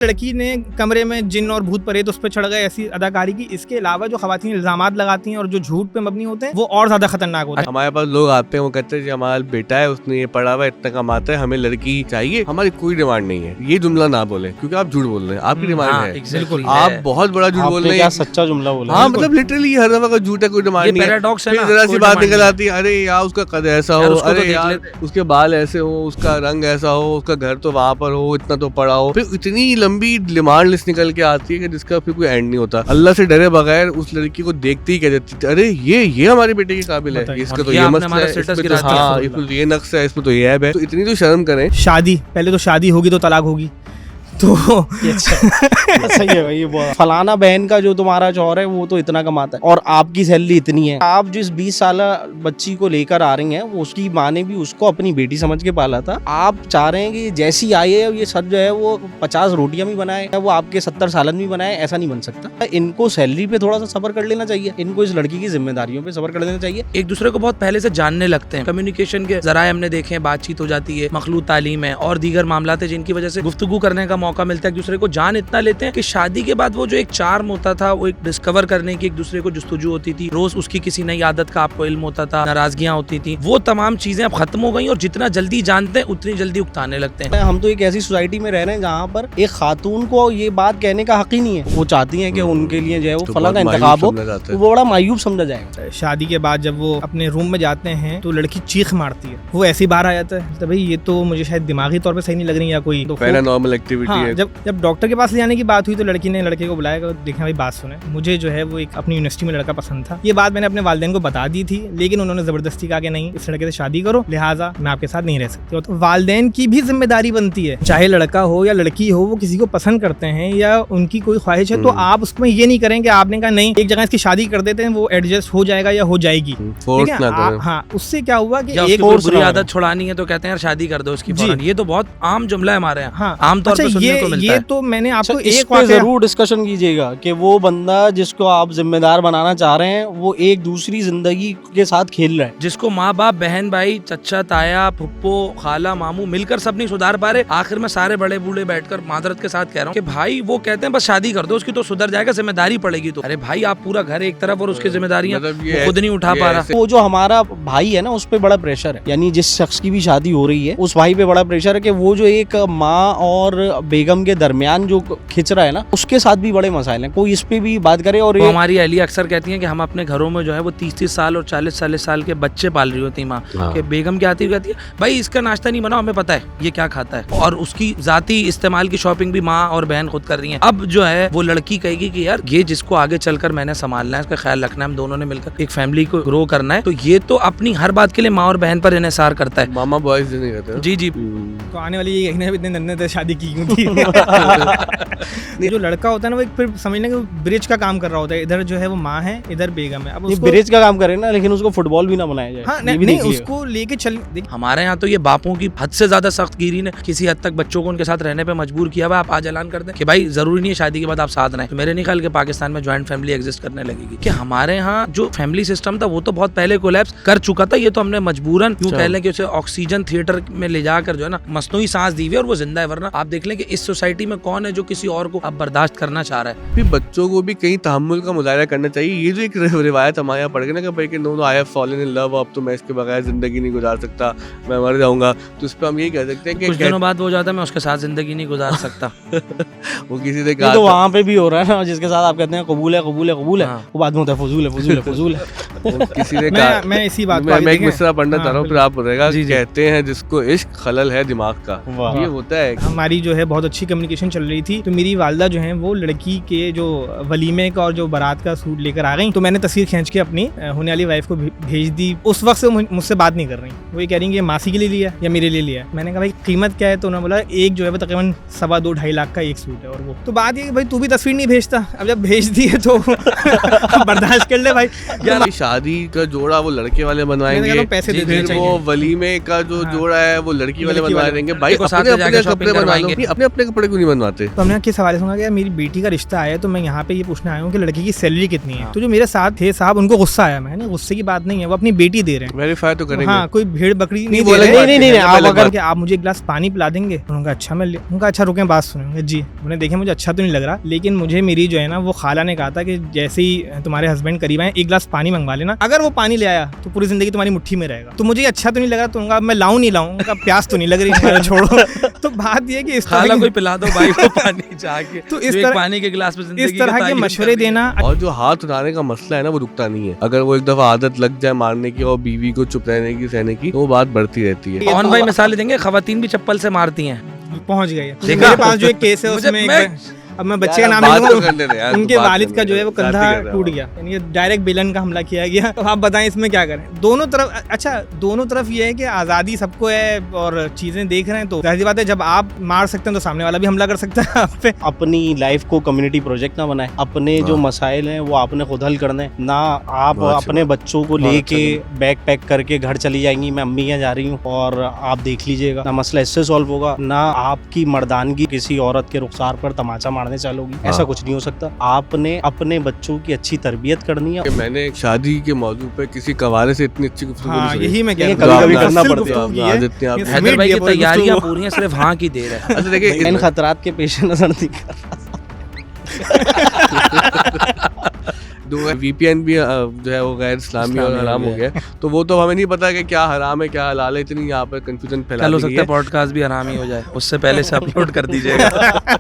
लड़की ने कमरे में जिन और भूत प्रेत उस पर चढ़ गए, ऐसी अदाकारी की। इसके अलावा जो खवातीन इल्जामात लगाती हैं और जो झूठ पे मबनी होते हैं वो और ज्यादा खतरनाक होता है। हमारे पास लोग आते हैं, वो कहते हैं कि हमारा बेटा है, उसने ये पढ़ा हुआ है, इतना कमाता है, हमें लड़की चाहिए, हमारी कोई डिमांड नहीं है। ये जुमला ना बोले क्योंकि आप झूठ बोल रहे हैं, आपकी डिमांड है। बिल्कुल, आप बहुत बड़ा झूठ बोल रहे हैं। सच्चा जुमला बोला। हाँ, मतलब लिटरली हर दफा का झूठ है, कोई डिमांड नहीं है। फिर जरा सी बात निकल आती है, अरे यार उसका कद ऐसा हो, अरे यार उसके बाल ऐसे हो, उसका रंग ऐसा हो, उसका घर तो वहाँ पर हो, इतना तो पढ़ा हो। फिर इतनी लंबी डिमांड लिस्ट निकल के आती है कि जिसका फिर कोई एंड नहीं होता। अल्लाह से डरे बगैर उस लड़की को देखते ही कह देती, अरे ये हमारे बेटे के काबिल है, इसका तो ये मसला है, इसमें तो ये नक्श है, इसमें तो ये ऐब है। तो इतनी तो शर्म करें। शादी पहले तो शादी होगी तो तलाक होगी, तो सही है भाई। फलाना बहन का जो तुम्हारा चौर है वो तो इतना कमाता है और आपकी सैलरी इतनी है। आप जिस 20 साल बच्ची को लेकर आ रही हैं, वो उसकी माँ ने भी उसको अपनी बेटी समझ के पाला था। आप चाह रहे हैं कि जैसी आई है ये सब जो है वो 50 रोटियां भी बनाए, वो आपके 70 सालन भी बनाए, ऐसा नहीं बन सकता। इनको सैलरी पे थोड़ा सा सब्र कर लेना चाहिए, इनको इस लड़की की जिम्मेदारियों पे सब्र कर लेना चाहिए। एक दूसरे को बहुत पहले से जानने लगते हैं, कम्युनिकेशन के जराए हमने देखे हैं, बातचीत हो जाती है, मखलूत तालीम है और दीगर मामला है जिनकी वजह से गुफ्तगू करने का मौका मिलता है, एक दूसरे को जान इतना लेते हैं कि शादी के बाद वो जो एक चार्म होता था, वो एक डिस्कवर करने की एक दूसरे को जुस्तजू होती थी, रोज उसकी किसी नई आदत का आपको इल्म होता था, नाराजगियां होती थी, वो तमाम चीजें अब खत्म हो गई और जितना जल्दी जानते हैं उतनी जल्दी उकताने लगते हैं। हम तो एक ऐसी सोसाइटी में रह रहे हैं जहाँ पर एक खातून को ये बात कहने का हक ही नहीं है। वो चाहती है कि उनके लिए जो है वो फला का इंतखाब हो, तो वो बड़ा मायूब समझा जाएगा। शादी के बाद जब वो अपने रूम में जाते हैं तो लड़की चीख मारती है, वो ऐसे ही बाहर आ जाता है, तो भाई ये तो मुझे शायद दिमागी तौर पे सही नहीं लग रही या कोई तो पैरानॉर्मल एक्टिविटी है। जब डॉक्टर के पास ले जाने की बात हुई तो लड़की ने लड़के को बुलाया, देखा भाई बात सुने, मुझे जो है वो एक अपनी यूनिवर्सिटी में लड़का पसंद था। ये बात मैंने अपने वालिदैन को बता दी थी, लेकिन उन्होंने जबरदस्ती कहा कि नहीं, इस लड़के से शादी करो, लिहाजा मैं आपके साथ नहीं रह सकती। तो वालिदैन की भी जिम्मेदारी बनती है, चाहे लड़का हो या लड़की हो, वो किसी को पसंद करते हैं या उनकी कोई ख्वाहिश है, तो आप उसमें ये नहीं करें कि आपने कहा नहीं एक जगह इसकी शादी कर देते हैं, वो एडजस्ट हो जाएगा या हो जाएगी। हाँ, उससे क्या हुआ कि एक बुरी आदत छुड़ानी है तो कहते हैं यार शादी कर दो उसकी फौरन। ये तो बहुत आम जुमला है हमारे यहाँ, आमतौर पर सुनने को मिलता है। ये तो मैंने आपको एक पे जरूर डिस्कशन कीजिएगा कि वो बंदा जिसको आप जिम्मेदार बनाना चाह रहे हैं वो एक दूसरी जिंदगी के साथ खेल रहा है, जिसको माँ बाप, बहन भाई, चच्चा ताया, फुप्पो, खाला, मामू मिलकर सब नहीं सुधार पा रहे। आखिर में सारे बड़े बूढ़े बैठकर मादरत के साथ कह रहा हूँ कि भाई वो कहते हैं बस शादी कर दो उसकी तो सुधर जाएगा, जिम्मेदारी पड़ेगी। तो अरे भाई आप पूरा घर एक तरफ और उसकी जिम्मेदारियां खुद नहीं उठा पा रहा। वो जो हमारा भाई है ना उस पे बड़ा प्रेशर है, यानी जिस शख्स की भी शादी हो रही है उस भाई पे बड़ा प्रेशर है कि वो जो एक माँ और बेगम के दरमियान जो खिंच रहा है ना, उसके साथ भी बड़े मसाइल हैं, कोई इस पे भी बात करे। और हमारी अहलिया अक्सर कहती हैं कि हम अपने घरों में जो है वो 30-30 साल और 40-40 साल के बच्चे पाल रही होती माँ के। बेगम क्या आती कहती है भाई इसका नाश्ता नहीं बनाओ, हमें पता है ये क्या खाता है, और उसकी जाती इस्तेमाल की शॉपिंग भी माँ और बहन खुद कर रही है। अब जो है वो लड़की कहेगी कि यार ये जिसको आगे चलकर मैंने संभालना है, इसका ख्याल रखना है, हम दोनों ने मिलकर एक फैमिली को ग्रो करना है, तो ये तो अपनी हर बात के लिए माँ और बहन पर इन्हिसार करता है। मामा बॉयज नहीं कहते। जी तो आने वाली ये इतने नन्हे थे, शादी की क्यों थी? जो लड़का होता है ना वो एक फिर समझने के ब्रिज का काम कर रहा होता है, इधर जो है वो माँ है, इधर बेगम है। अब उसको ब्रिज का काम करे ना, लेकिन उसको फुटबॉल भी ना बनाया जाए। हाँ, नहीं उसको लेके चल। हमारे यहाँ तो ये बापों की हद से ज्यादा सख्त गिरी ने किसी हद तक बच्चों को उनके साथ रहने पे मजबूर किया हुआ। आप आज ऐलान कर दें कि भाई जरूरी नहीं है शादी के बाद आप साथ रहें, तो मेरे नहीं ख्याल के पाकिस्तान में ज्वाइंट फैमिली एग्जिस्ट करने लगेगी। कि हमारे यहाँ जो फैमिली सिस्टम था वो तो बहुत पहले कोलैप्स कर चुका था, ये तो हमने मजबूरन यूं कह लें कि उसे ऑक्सीजन थिएटर में ले जाकर जो है ना मसनूई सांस दी हुई और वो जिंदा है। वरना आप देख लें कि इस सोसाइटी में कौन है जो किसी और को अब बर्दाश्त करना चाह रहा है। फिर बच्चों को भी कहीं तहम्मुल का मुजाहरा करना चाहिए। ये जो एक रिवायत हमारे यहाँ पढ़ गए ना कि भाई कि no I have fallen in love, अब तो मैं इसके बगैर जिंदगी नहीं गुजार सकता, मैं मर जाऊंगा, तो इस पे हम यही कह सकते हैं कि कुछ दिनों बाद वो जाता है मैं उसके साथ जिंदगी नहीं गुजार सकता। वो किसी ने कहा तो वहाँ पे भी हो रहा है ना, जिसके साथ आप कहते हैं कबूल है कबूल है कबूल है, वो बाद में होता है फजूल है फजूल है फजूल है। किसी ने कहा, मैं इसी बात मैं एक मिसरा पढ़ना चाह रहा हूँ, फिर आप बताएगा। कहते हैं जिसको इश्क खलल है दिमाग का, ये होता है। हमारी जो है बहुत अच्छी कम्युनिकेशन चल रही थी, तो मेरी वालदा जो है वो लड़की के जो वलीमे का और जो बारात का सूट लेकर आ गई, तो मैंने तस्वीर खींच के अपनी होने वाली वाइफ को भेज दी। उस वक्त से मुझसे बात नहीं कर रही, वो ये कह रही है मासी के लिए लिया या मेरे लिए लिया। मैंने कहा भाई कीमत क्या है, तो उन्होंने बोला एक जो है वो तकरीबन 2.25-2.5 लाख का एक सूट है। और वो तो बात ये कि भाई तू भी तस्वीर नहीं भेजता, अब जब भेज दी है तो बर्दाश्त कर ले भाई। यार शादी का जोड़ा वो लड़के वाले बनवाएंगे, पैसे जी, देने फिर चाहिए। वो वलीमे का जो हाँ। जोड़ा है वो लड़की वाले लड़की बनवा वाले देंगे। लड़के भाई को साथ अपने ले जाके अपने shopping कपड़े बनवा लो, करवाएंगे। अपने अपने कपड़े क्यों नहीं बनवाते? तो हमने आपके सवाल सुना कि मेरी बेटी का रिश्ता आया तो मैं यहाँ पे ये पूछने आया हूँ कि लड़की की सैलरी कितनी है। हाँ। तो जो मेरे साथ थे साहब उनको गुस्सा आया, मैंने गुस्से की बात नहीं है, वो अपनी बेटी दे रहे हैं। वेरीफाई तो करेंगे। हाँ, कोई भेड़ बकरी नहीं दे बोला रहे। नहीं, नहीं, नहीं, आप अगर कि आप मुझे एक गिलास पानी पिला देंगे, उनका अच्छा मैं उनका अच्छा रुके बात सुनेंगे जी। उन्हें देखे मुझे अच्छा तो नहीं लग रहा, लेकिन मुझे मेरी जो है ना वो खाला ने कहा था कि जैसे ही तुम्हारे हस्बैंड करीब आए एक गिलास पानी मंगवा लेना, अगर वो पानी ले आया तो पूरी जिंदगी तुम्हारी मुट्ठी में रहेगा। तो मुझे अच्छा तो नहीं लगा, तो उनका मैं लाऊं नहीं लाऊं, उनका प्यास तो नहीं लग रही, छोड़ो। तो बात ये कि इस खाला तरह कोई पिला दो भाई को पानी जाके, तो इस जो एक तरह पानी के गिलास में जिंदगी इस तरह के तायीन मशवरे कर दी है। देना। और जो हाथ उठाने का मसला है ना वो रुकता नहीं है। अगर वो एक दफा आदत लग जाए मारने की और बीवी को चुप रहने की, सहने की, तो वो बात बढ़ती रहती है। कौन भाई मिसाल देंगे, खवातीन भी चप्पल से मारती हैं। पहुंच गए। देखा? मेरे पास जो एक केस है मुझे- उसमें मैं- अब मैं बच्चे का नाम बात नहीं तो लूंगा, करने दे यार, उनके बात वालिद करने का जो दे, है वो जाती कंधा कर रहा टूट हूँ। गया, यानी डायरेक्ट बेलन का हमला किया गया। तो आप बताएं इसमें क्या करें? दोनों तरफ अच्छा, दोनों तरफ ये है कि आज़ादी सबको है और चीज़ें देख रहे हैं, तो जाहिर सी बात है जब आप मार सकते हैं तो सामने वाला भी हमला कर सकता है आप पे। अपनी लाइफ को कम्युनिटी प्रोजेक्ट ना बनाए, अपने जो हाँ। मसाइल हैं वो आपने खुद हल करने, ना आप बहुत अच्छी अपने बच्चों को बहुत लेके अच्छा बैग पैक करके घर चली जाएंगी, मैं अम्मी यहाँ जा रही हूँ और आप देख लीजिएगा, ना मसला इससे सॉल्व होगा, ना आपकी मर्दानगी किसी औरत के रुखसार पर तमाचा मारने चलोगी। ऐसा हाँ। कुछ नहीं हो सकता। आपने अपने बच्चों की अच्छी तरबियत करनी है। कि मैंने एक शादी के मौजू पे किसी कवारे से इतनी अच्छी गुफ्तगू हाँ, नहीं सुनी। यही मैं कह ये रहा हूँ। कभी-कभी जो करना असल पड़ता है। गुफ्तगू की है, आप जितने आप- ये हैदर समेट भाई दिया की पूरी तैयारियां गुफ्तगू। पूरी हैं, सिर्फ हाँ की देर है। अच्छा देखिए इन खतरात के पेश नजर नहीं कर दो VPN भी जो है वो गैर इस्लामी और हराम हो गया है। तो वो तो हमें नहीं पता कि क्या हराम है क्या हलाल है, इतनी यहाँ पर कंफ्यूजन फैला कल हो दी सकता गई है है। पॉडकास्ट भी आराम ही हो जाए, उससे पहले से अपलोड कर दीजिएगा।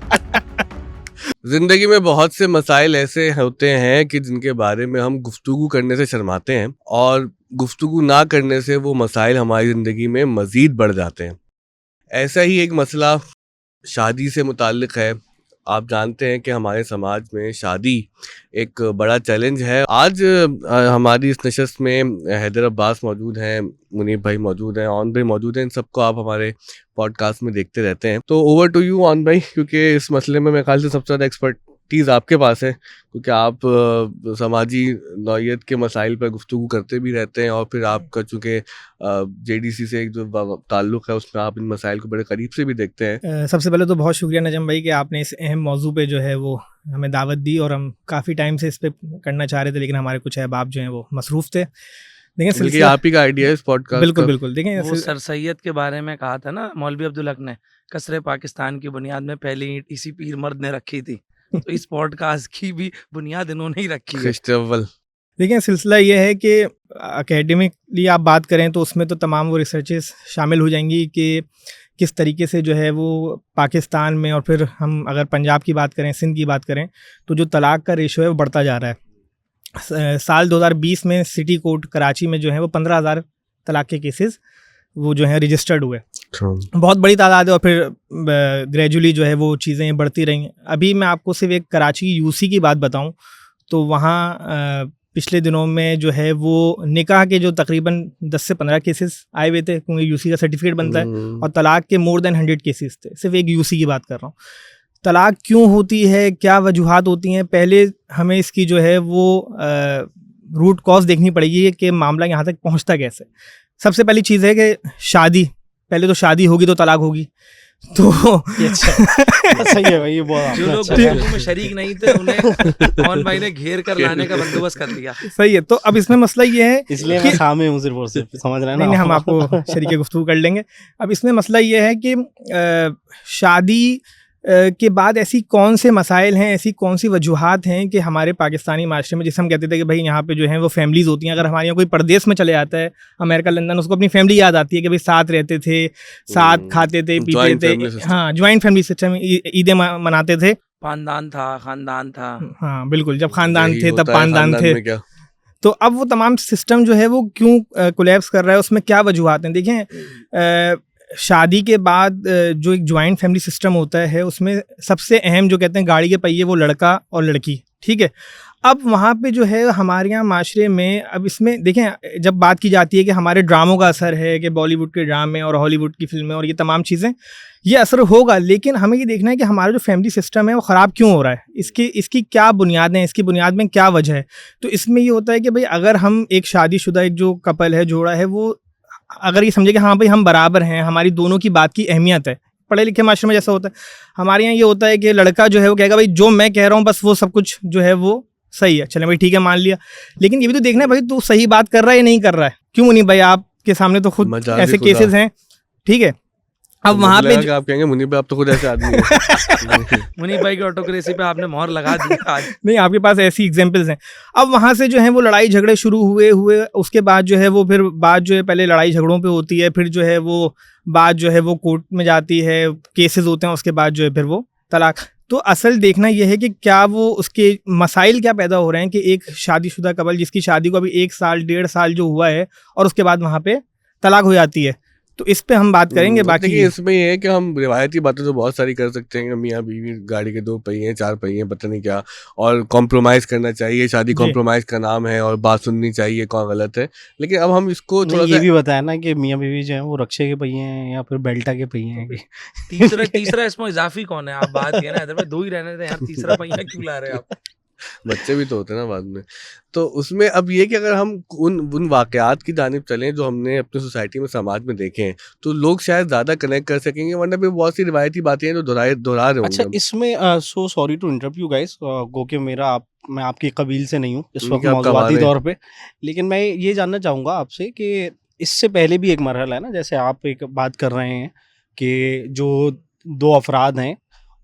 जिंदगी में बहुत से मसाइल ऐसे होते हैं कि जिनके बारे में हम गुफ्तगू करने से शर्माते हैं, और गुफ्तगू ना करने से वो मसाइल हमारी ज़िंदगी में मज़ीद बढ़ जाते हैं। ऐसा ही एक मसला शादी से मुताल्लिक है। आप जानते हैं कि हमारे समाज में शादी एक बड़ा चैलेंज है। आज हमारी इस नशस्त में हैदर अब्बास मौजूद हैं, मुनीब भाई मौजूद हैं, ऑन भाई मौजूद हैं। इन सबको आप हमारे पॉडकास्ट में देखते रहते हैं। तो ओवर टू यू ऑन भाई, क्योंकि इस मसले में मेरे ख्याल से सबसे ज़्यादा एक्सपर्टीज़ आपके पास है, क्योंकि आप समाजी नौइयत के मसाइल पर गुफ्तगू करते भी रहते हैं, और फिर आपका चूँकि JDC से एक जो ताल्लुक़ है उसमें आप इन मसाइल को बड़े करीब से भी देखते हैं। सबसे पहले तो बहुत शुक्रिया नजम भाई कि आपने इस अहम मौजू पे जो है वो हमें दावत दी, और हम काफ़ी टाइम से इस पे करना चाह रहे थे, लेकिन हमारे कुछ अहबाब जो हैं वो मसरूफ़ थे। देखें बल्कि सिलसिला, आप ही का आइडिया है इस पॉडकास्ट बिल्कुल का। बिल्कुल देखें वो सर सैयद के बारे में कहा था ना मौलवी अब्दुल हक ने, कसरे पाकिस्तान की बुनियाद में पहली ईंट इसी पीर मर्द ने रखी थी। तो इस पॉडकास्ट की भी बुनियाद इन्होंने ही रखी है। खिश्ते अव्वल। देखिए सिलसिला ये है कि एकेडमिकली आप बात करें तो उसमें तो तमाम वो रिसर्चेस शामिल हो जाएंगी कि किस तरीके से जो है वो पाकिस्तान में, और फिर हम अगर पंजाब की बात करें, सिंध की बात करें, तो जो तलाक का रेशो है वो बढ़ता जा रहा है। साल 2020 में सिटी कोर्ट कराची में जो है वो 15,000 तलाक के केसेस वो जो हैं रजिस्टर्ड हुए। बहुत बड़ी तादाद है, और फिर ग्रेजुअली जो है वो चीज़ें बढ़ती रही। अभी मैं आपको सिर्फ एक कराची की UC की बात बताऊं तो वहाँ पिछले दिनों में जो है वो निकाह के जो तकरीबन 10 से 15 केसेस आए हुए थे, क्योंकि UC का सर्टिफिकेट बनता है, और तलाक के मोर देन 100 केसेस थे। सिर्फ एक UC की बात कर रहा हूँ। तलाक क्यों होती है, क्या वजूहात होती हैं, पहले हमें इसकी जो है वो रूट कॉज देखनी पड़ेगी कि मामला यहाँ तक पहुँचता कैसे। सबसे पहली चीज़ है कि शादी, पहले तो शादी होगी तो तलाक होगी। तो सही है भाई, ये बहुत जो लोग अच्छा ठीक है। गुफ्तगू में शरीक नहीं थे उन्हें ऑन भाई ने घेर कर लाने का बंदोबस्त कर लिया। सही है। तो अब इसमें मसला ये है, इसलिए मैं खामे हूँ सिर्फ और सिर्फ, समझ रहे हैं नहीं ना? हम आपको शरीके गुफ्तगू कर लेंगे। अब इसमें मसला ये है कि शादी के बाद ऐसी कौन से मसाइल हैं, ऐसी कौन सी वजूहात हैं कि हमारे पाकिस्तानी माशरे में, जिसे हम कहते थे कि भाई यहाँ पे जो है वो फैमिलीज़ होती हैं, अगर हमारे यहाँ कोई परदेश में चले जाता है, अमेरिका लंदन, उसको अपनी फैमिली याद आती है कि भाई साथ रहते थे, साथ खाते थे, पीते Joint family थे। system। हाँ, ज्वाइंट फैमिली सिस्टम, ईदें मनाते थे। पानदान था, खानदान था। हाँ बिल्कुल, जब खानदान यही थे होता तब है पानदान खानदान थे। में क्या। तो अब वो तमाम सिस्टम जो है वो क्यों कोलैप्स कर रहा है, उसमें क्या वजूहात हैं? देखें, शादी के बाद जो एक जॉइंट फैमिली सिस्टम होता है उसमें सबसे अहम जो कहते हैं गाड़ी के पहिए वो लड़का और लड़की, ठीक है। अब वहाँ पे जो है हमारे यहाँ माशरे में, अब इसमें देखें जब बात की जाती है कि हमारे ड्रामों का असर है कि बॉलीवुड के ड्रामे और हॉलीवुड की फिल्में और ये तमाम चीज़ें, ये असर होगा, लेकिन हमें ये देखना है कि हमारा जो फैमिली सिस्टम है वो ख़राब क्यों हो रहा है, इसकी क्या बुनियादें हैं, इसकी बुनियाद में क्या वजह है। तो इसमें ये होता है कि भाई अगर हम एक शादीशुदा एक जो कपल है, जोड़ा है, वो अगर ये समझे कि हाँ भाई हम बराबर हैं, हमारी दोनों की बात की अहमियत है। पढ़े लिखे माशरे में जैसा होता है, हमारे यहाँ ये होता है कि लड़का जो है वो कहेगा भाई जो मैं कह रहा हूँ बस वो सब कुछ जो है वो सही है, चले भाई ठीक है मान लिया। लेकिन ये भी तो देखना है भाई तू सही बात कर रहा है या नहीं कर रहा है। क्यों नहीं भाई, आपके सामने तो खुद ऐसे केसेस हैं, ठीक है। अब वहाँ पे आप कहेंगे मुनीब भाई आप तो खुद ऐसे आदमी हैं। मुनीब भाई की ऑटोक्रेसी पे आपने मोहर लगा दी आज। नहीं, आपके पास ऐसी एग्जांपल्स हैं। अब वहाँ से जो है वो लड़ाई झगड़े शुरू हुए उसके बाद जो है वो फिर बात जो है पहले लड़ाई झगड़ों पे होती है, फिर जो है वो बात जो है वो कोर्ट में जाती है, केसेस होते हैं, उसके बाद जो है फिर वो तलाक। तो असल देखना यह है कि क्या वो उसके मसाइल क्या पैदा हो रहे हैं कि एक शादीशुदा कपल जिसकी शादी को अभी 1 साल 1.5 साल जो हुआ है और उसके बाद वहाँ पे तलाक हो जाती है, तो इस पे हम बात करेंगे। बाकी इसमें ये है कि हम रिवायती बातें तो बहुत सारी कर सकते हैं, मियाँ बीवी गाड़ी के 2 पहिए 4 पहिए पता नहीं क्या, और कॉम्प्रोमाइज करना चाहिए, शादी कॉम्प्रोमाइज का नाम है, और बात सुननी चाहिए कौन गलत है। लेकिन अब हम इसको थोड़ा ये भी बताया ना कि मियाँ बीवी जो है वो रक्षे के पहिए हैं या फिर बेल्टा के पहिए हैं। तीसरा इसमें इजाफी कौन है? आप बात किया ना, इधर में 2 ही रहने थे यार, तीसरा पहिया क्यों ला रहे हैं आप? बच्चे भी तो होते हैं ना बाद में। तो उसमें अब ये कि अगर हम उन वाकयात की जानिब चलें जो हमने अपनी सोसाइटी में समाज में देखे हैं, तो लोग शायद ज़्यादा कनेक्ट कर सकेंगे, वरना भी बहुत सी रिवायती बातें हैं जो दोहरा रहे होंगे। अच्छा, इसमें so sorry to interrupt you guys, गो के मैं आपकी कबील से नहीं हूँ इस वक्त मौजूदी तौर पे, लेकिन मैं ये जानना चाहूँगा आपसे कि इससे पहले भी एक मरहला है ना, जैसे आप एक बात कर रहे हैं कि जो 2 अफराद हैं,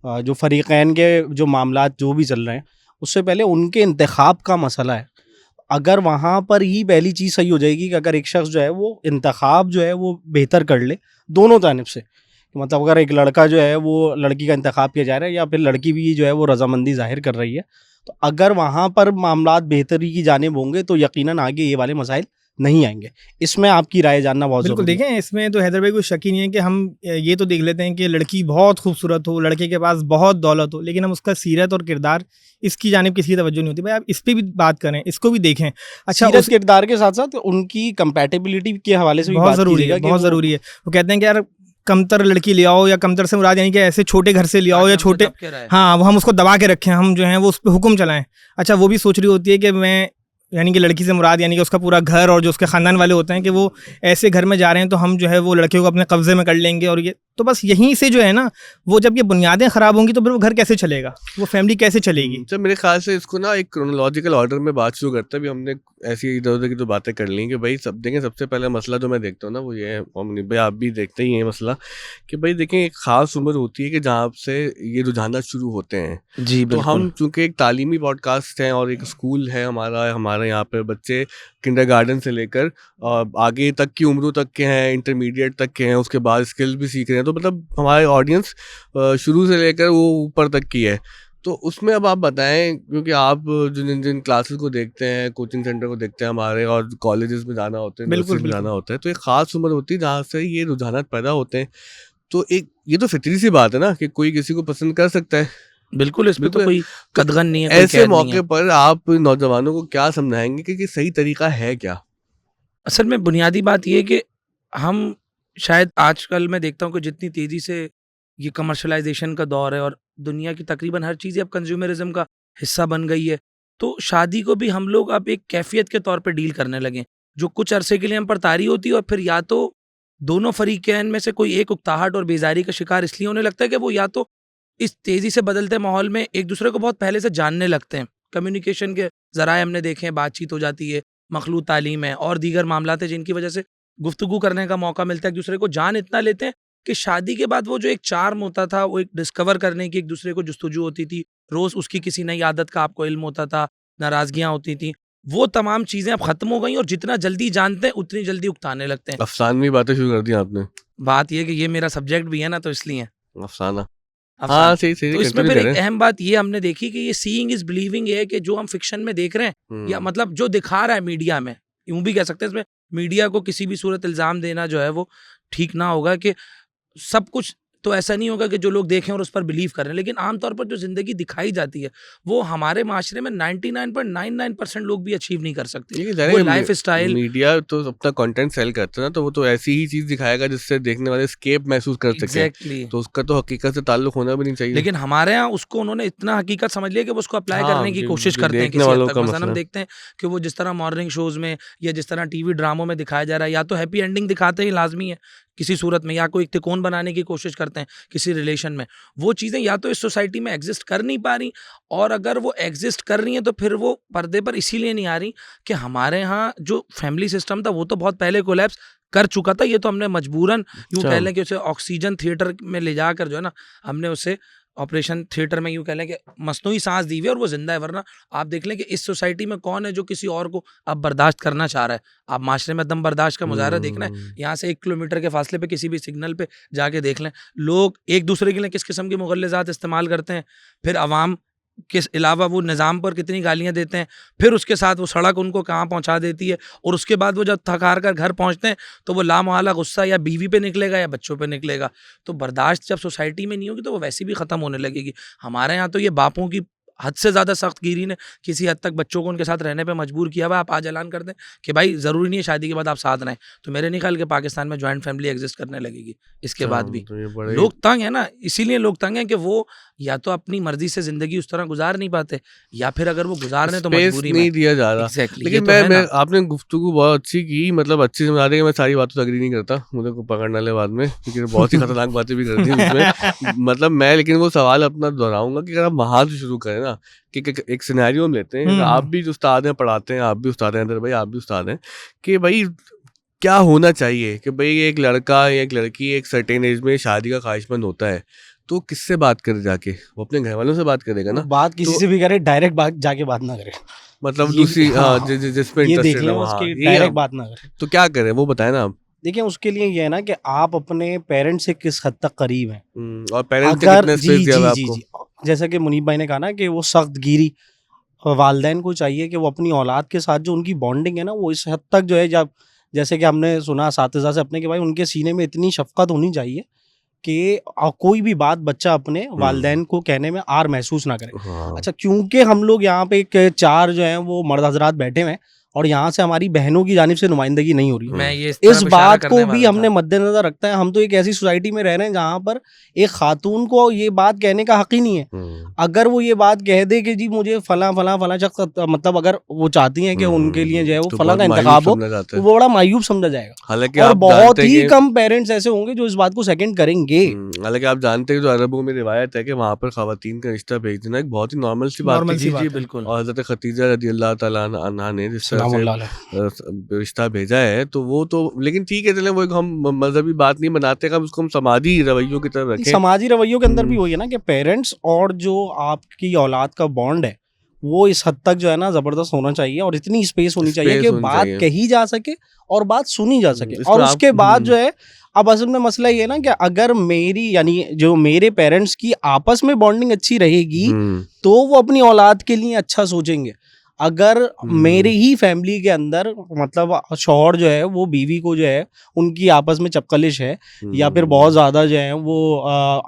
जो फरीक़ैन के जो मामलात जो भी चल रहे हैं, उससे पहले उनके इंतखाब का मसला है। अगर वहाँ पर ही पहली चीज़ सही हो जाएगी कि अगर एक शख्स जो है वो इंतखाब जो है वो बेहतर कर ले दोनों जानिब से, मतलब अगर एक लड़का जो है वो लड़की का इंतखाब किया जा रहा है या फिर लड़की भी जो है वो रजामंदी जाहिर कर रही है, तो अगर वहाँ पर मामलात बेहतरी की जानिब होंगे तो यकीनन आगे ये वाले मसाइल नहीं आएंगे। इसमें आपकी राय जानना बहुत बिल्कुल। ज़रूरी है। देखें, इसमें तो हैदर भाई कोई शक ही नहीं है कि हम ये तो देख लेते हैं कि लड़की बहुत खूबसूरत हो, लड़के के पास बहुत दौलत हो, लेकिन हम उसका सीरत और किरदार इसकी जानिब किसी तवज्जो नहीं होती। भाई आप इस पे भी बात करें, इसको भी देखें। अच्छा, सीरत किरदार के साथ साथ उनकी कंपैटिबिलिटी के हवाले से भी बहुत ज़रूरी है, बहुत ज़रूरी है। वो कहते हैं कि यार कमतर लड़की ले आओ, या कमतर से मुराद यानी कि ऐसे छोटे घर से ले आओ या छोटे, हाँ, वो हम उसको दबा के रखें, हम जो है वो उस पर हुक्म चलाएं। अच्छा, वो भी सोच रही होती है कि मैं, यानी कि लड़की से मुराद यानी कि उसका पूरा घर और जो उसके ख़ानदान वाले होते हैं कि वो ऐसे घर में जा रहे हैं तो हम जो है वो लड़के को अपने कब्ज़े में कर लेंगे, और ये तो बस यहीं से जो है ना, वो जब ये बुनियादें ख़राब होंगी तो फिर वो घर कैसे चलेगा, वो फैमिली कैसे चलेगी। तो मेरे ख्याल से इसको ना एक क्रोनोलॉजिकल ऑर्डर में बात शुरू करते हैं। अभी हमने ऐसी इधर उधर की तो बातें कर ली कि भाई सब देखें, सबसे पहला मसला जो मैं देखता हूँ ना वो ये है, और मुनीब भाई आप भी देखते ही हैं मसला, कि भाई देखें एक ख़ास उम्र होती है कि जहाँ से ये रुझानात शुरू होते हैं। जी तो हम चूँकि एक तालीमी पॉडकास्ट हैं और एक स्कूल है हमारे यहाँ पे बच्चे किंडरगार्टन से लेकर आगे तक की उम्रों तक के हैं, इंटरमीडिएट तक के हैं, उसके बाद स्किल्स भी सीख रहे हैं, तो मतलब हमारे ऑडियंस शुरू से लेकर वो ऊपर तक की है। तो उसमें अब आप बताएं, क्योंकि आप जिन क्लासेस को देखते हैं, कोचिंग सेंटर को देखते हैं हमारे, और कॉलेजेस में जाना होता है, यूनिवर्सिटी में जाना होता है, तो एक ख़ास उम्र होती है जहाँ से ये रुझानात पैदा होते हैं। तो एक ये तो फितरी सी बात है ना कि कोई किसी को पसंद कर सकता है। बिल्कुल, इसमें तो कोई कदगन नहीं है। ऐसे मौके पर आप नौजवानों को क्या समझाएंगे कि सही तरीका है क्या? असल में बुनियादी बात ये है कि हम शायद आजकल मैं देखता हूँ कि जितनी तेज़ी से ये कमर्शलाइजेशन का दौर है और दुनिया की तकरीबन हर चीज़ अब कंज्यूमरिज्म का हिस्सा बन गई है, तो शादी को भी हम लोग अब एक कैफियत के तौर पे डील करने लगे, जो कुछ अरसे के लिए हम पर तारी होती है और फिर या तो दोनों फरीकैन में से कोई एक उकताहट और बेजारी का शिकार इसलिए होने लगता है कि वो या तो इस तेज़ी से बदलते माहौल में एक दूसरे को बहुत पहले से जानने लगते हैं। कम्युनिकेशन के ज़राए हमने देखे हैं, बातचीत हो जाती है, मखलूत तालीम है और दीगर मामलात हैं जिनकी वजह से गुफ्तगू करने का मौका मिलता है, एक दूसरे को जान इतना लेते हैं कि शादी के बाद वो जो एक चार्म होता था, वो एक डिस्कवर करने की एक दूसरे को जुस्तजू होती थी, रोज़ उसकी किसी नई आदत का आपको इल्म होता था, नाराज़गियाँ होती थी, वो तमाम चीज़ें अब ख़त्म हो गई और जितना जल्दी जानते हैं उतनी जल्दी उकताने लगते हैं। अफसानवी बातें शुरू कर दी आपने। बात ये कि ये मेरा सब्जेक्ट भी है ना, तो इसलिए अफसाना। हाँ, सही। तो इसमें फिर एक अहम बात ये हमने देखी कि ये सीइंग इज बिलीविंग है कि जो हम फिक्शन में देख रहे हैं या मतलब जो दिखा रहा है मीडिया में, यूं भी कह सकते हैं, इसमें मीडिया को किसी भी सूरत इल्ज़ाम देना जो है वो ठीक ना होगा कि सब कुछ तो ऐसा नहीं होगा कि जो लोग देखें और उस पर बिलीव करें, लेकिन आमतौर पर जो जिंदगी दिखाई जाती है वो हमारे माशरे में 99.99% लोग भी अचीव नहीं कर सकते। वो लाइफ स्टाइल, मीडिया तो अपना कंटेंट सेल करता है ना, तो वो तो ऐसी ही चीज दिखाएगा जिससे देखने वाले स्केप महसूस कर सके। एग्जैक्टली, तो उसका तो हकीकत से ताल्लुक होना भी नहीं चाहिए। लेकिन हमारे यहाँ उसको उन्होंने इतना हकीकत समझ लिया कि वो उसको अप्लाई हाँ, करने की कोशिश करते हैं किसी हद तक। मसलन हम देखते हैं कि वो जिस तरह मॉर्निंग शोज में या जिस तरह टीवी ड्रामों में दिखाया जा रहा है, या तो हैप्पी एंडिंग दिखाते हैं लाजमी है किसी सूरत में, या कोई तिकोन बनाने की कोशिश करते हैं किसी रिलेशन में। वो चीज़ें या तो इस सोसाइटी में एग्जिस्ट कर नहीं पा रही, और अगर वो एग्जिस्ट कर रही हैं तो फिर वो पर्दे पर इसीलिए नहीं आ रही कि हमारे यहाँ जो फैमिली सिस्टम था वो तो बहुत पहले कोलैप्स कर चुका था। ये तो हमने मजबूरन यूँ कह लें कि उसे ऑक्सीजन थिएटर में ले जाकर जो है ना, हमने उसे ऑपरेशन थिएटर में यूँ कह लें कि मसनूई सांस दी हुई है और वो जिंदा है। वरना आप देख लें कि इस सोसाइटी में कौन है जो किसी और को अब बर्दाश्त करना चाह रहा है। आप माशरे में दम बर्दाश्त का मुजाहरा देखना है, यहाँ से 1 किलोमीटर के फासले पे किसी भी सिग्नल पे जाके देख लें, लोग एक दूसरे के लिए किस किस्म की मुगल्लिज़ात इस्तेमाल करते हैं। फिर अवाम के अलावा वो निज़ाम पर कितनी गालियाँ देते हैं, फिर उसके साथ वो सड़क उनको कहाँ पहुँचा देती है, और उसके बाद वो जब थक हार कर घर पहुँचते हैं तो वो लामोहल्ला गुस्सा या बीवी पे निकलेगा या बच्चों पे निकलेगा। तो बर्दाश्त जब सोसाइटी में नहीं होगी तो वो वैसे भी ख़त्म होने लगेगी। हमारे यहाँ तो ये बापों की हद से ज़्यादा सख्त गिरी ने किसी हद तक बच्चों को उनके साथ रहने पे मजबूर किया हुआ। आप आज ऐलान कर दें कि भाई ज़रूरी नहीं है शादी के बाद आप साथ रहें, तो मेरे नहीं ख्याल कि पाकिस्तान में जॉइंट फैमिली एग्जिस्ट करने लगेगी इसके बाद भी। तो लोग तंग है ना, इसीलिए लोग तंग हैं कि वो या तो अपनी मर्जी से जिंदगी उस तरह गुजार नहीं पाते, या फिर अगर वो गुजारने तो मजबूरी नहीं दिया जा रहा। Exactly, लेकिन मैं आपने गुफ्तगू बहुत अच्छी की, मतलब अच्छी समझा दी। मैं सारी बातों से अग्री नहीं करता, मुझे को पकड़ने वाले बाद में, क्योंकि बहुत ही खतरनाक बातें भी करती हैं उसमें। मतलब मैं लेकिन वो सवाल अपना दोहराऊंगा कि अगर आप वहाँ से शुरू करें ना, कि एक सिनेरियो हम लेते हैं, आप भी जो उस्ताद हैं पढ़ाते हैं, आप भी उस्ताद हैं, अंदर भाई आप भी उस्ताद हैं, कि भाई क्या होना चाहिए कि भाई एक लड़का या एक लड़की एक सर्टेन एज में शादी का ख्वाहिशमंद होता है, तो किससे बात करे जाके? वो अपने घर वालों से बात करेगा ना। बात किसी से भी करे, डायरेक्ट बात जाके बात ना करे, मतलब दूसरी जिसमें इंटरेस्टेड है डायरेक्ट बात ना करे। तो क्या करें वो बताएं ना आप। देखिए उसके लिए ये है ना कि आप अपने पेरेंट्स से किस हद तक करीब हैं, और पेरेंट्स ने कितने स्पेस दिया आपको। जैसा कि मुनीब भाई ने कहा ना कि वो सख्त गिरी वालिदैन को चाहिए कि वो अपनी औलाद के साथ जो उनकी बॉन्डिंग है ना, वो इस हद तक जो है, जब जैसे कि हमने सुना सातिज़ा से अपने कि भाई उनके सीने में इतनी शफकत होनी चाहिए कि कोई भी बात बच्चा अपने वालिदैन को कहने में आर महसूस ना करे। अच्छा, क्योंकि हम लोग यहाँ पे 4 जो हैं वो मर्द हजरात बैठे हुए हैं और यहाँ से हमारी बहनों की जानिब से नुमाइंदगी नहीं हो रही। मैं ये इस बात को भी हमने मद्देनजर रखता है। हम तो एक ऐसी सोसाइटी में रह रहे हैं जहाँ पर एक खातून को ये बात कहने का हक ही नहीं है। अगर वो ये बात कह दे कि जी मुझे फला फला फला शख्स, मतलब अगर वो चाहती हैं कि उनके लिए जो है वो फला का इंतखाब हो, तो वो बड़ा मायूब समझा जाएगा। हालांकि और बहुत ही कम पेरेंट्स ऐसे होंगे जो इस बात को सेकंड करेंगे। हालांकि आप जानते हैं जो अरबों में रिवायत है कि वहाँ पर खवातीन का रिश्ता भेज देना एक बहुत ही नॉर्मल सी बात है। जी बिल्कुल। और हज़रत खतीजा रज़ी अल्लाह तआला अन्हा ने जिस तरह से रिश्ता भेजा है, तो वो तो लेकिन ठीक है, चले वो हम मजहबी बात नहीं बनाते, हम उसको हम समाजी रवैयों की तरफ रखें। समाजी रवैयों के अंदर भी वही है ना कि पेरेंट्स और जो आपकी औलाद का बॉन्ड है वो इस हद तक जो है ना जबरदस्त होना चाहिए, और इतनी स्पेस होनी चाहिए कि बात कही जा सके और बात सुनी जा सके। और उसके बाद जो है, अब असल में मसला ये है ना कि अगर मेरी यानी जो मेरे पेरेंट्स की आपस में बॉन्डिंग अच्छी रहेगी तो वो अपनी औलाद के लिए अच्छा सोचेंगे। अगर मेरी ही फैमिली के अंदर मतलब शौहर जो है वो बीवी को जो है उनकी आपस में चपकलिश है या फिर बहुत ज़्यादा जो है वो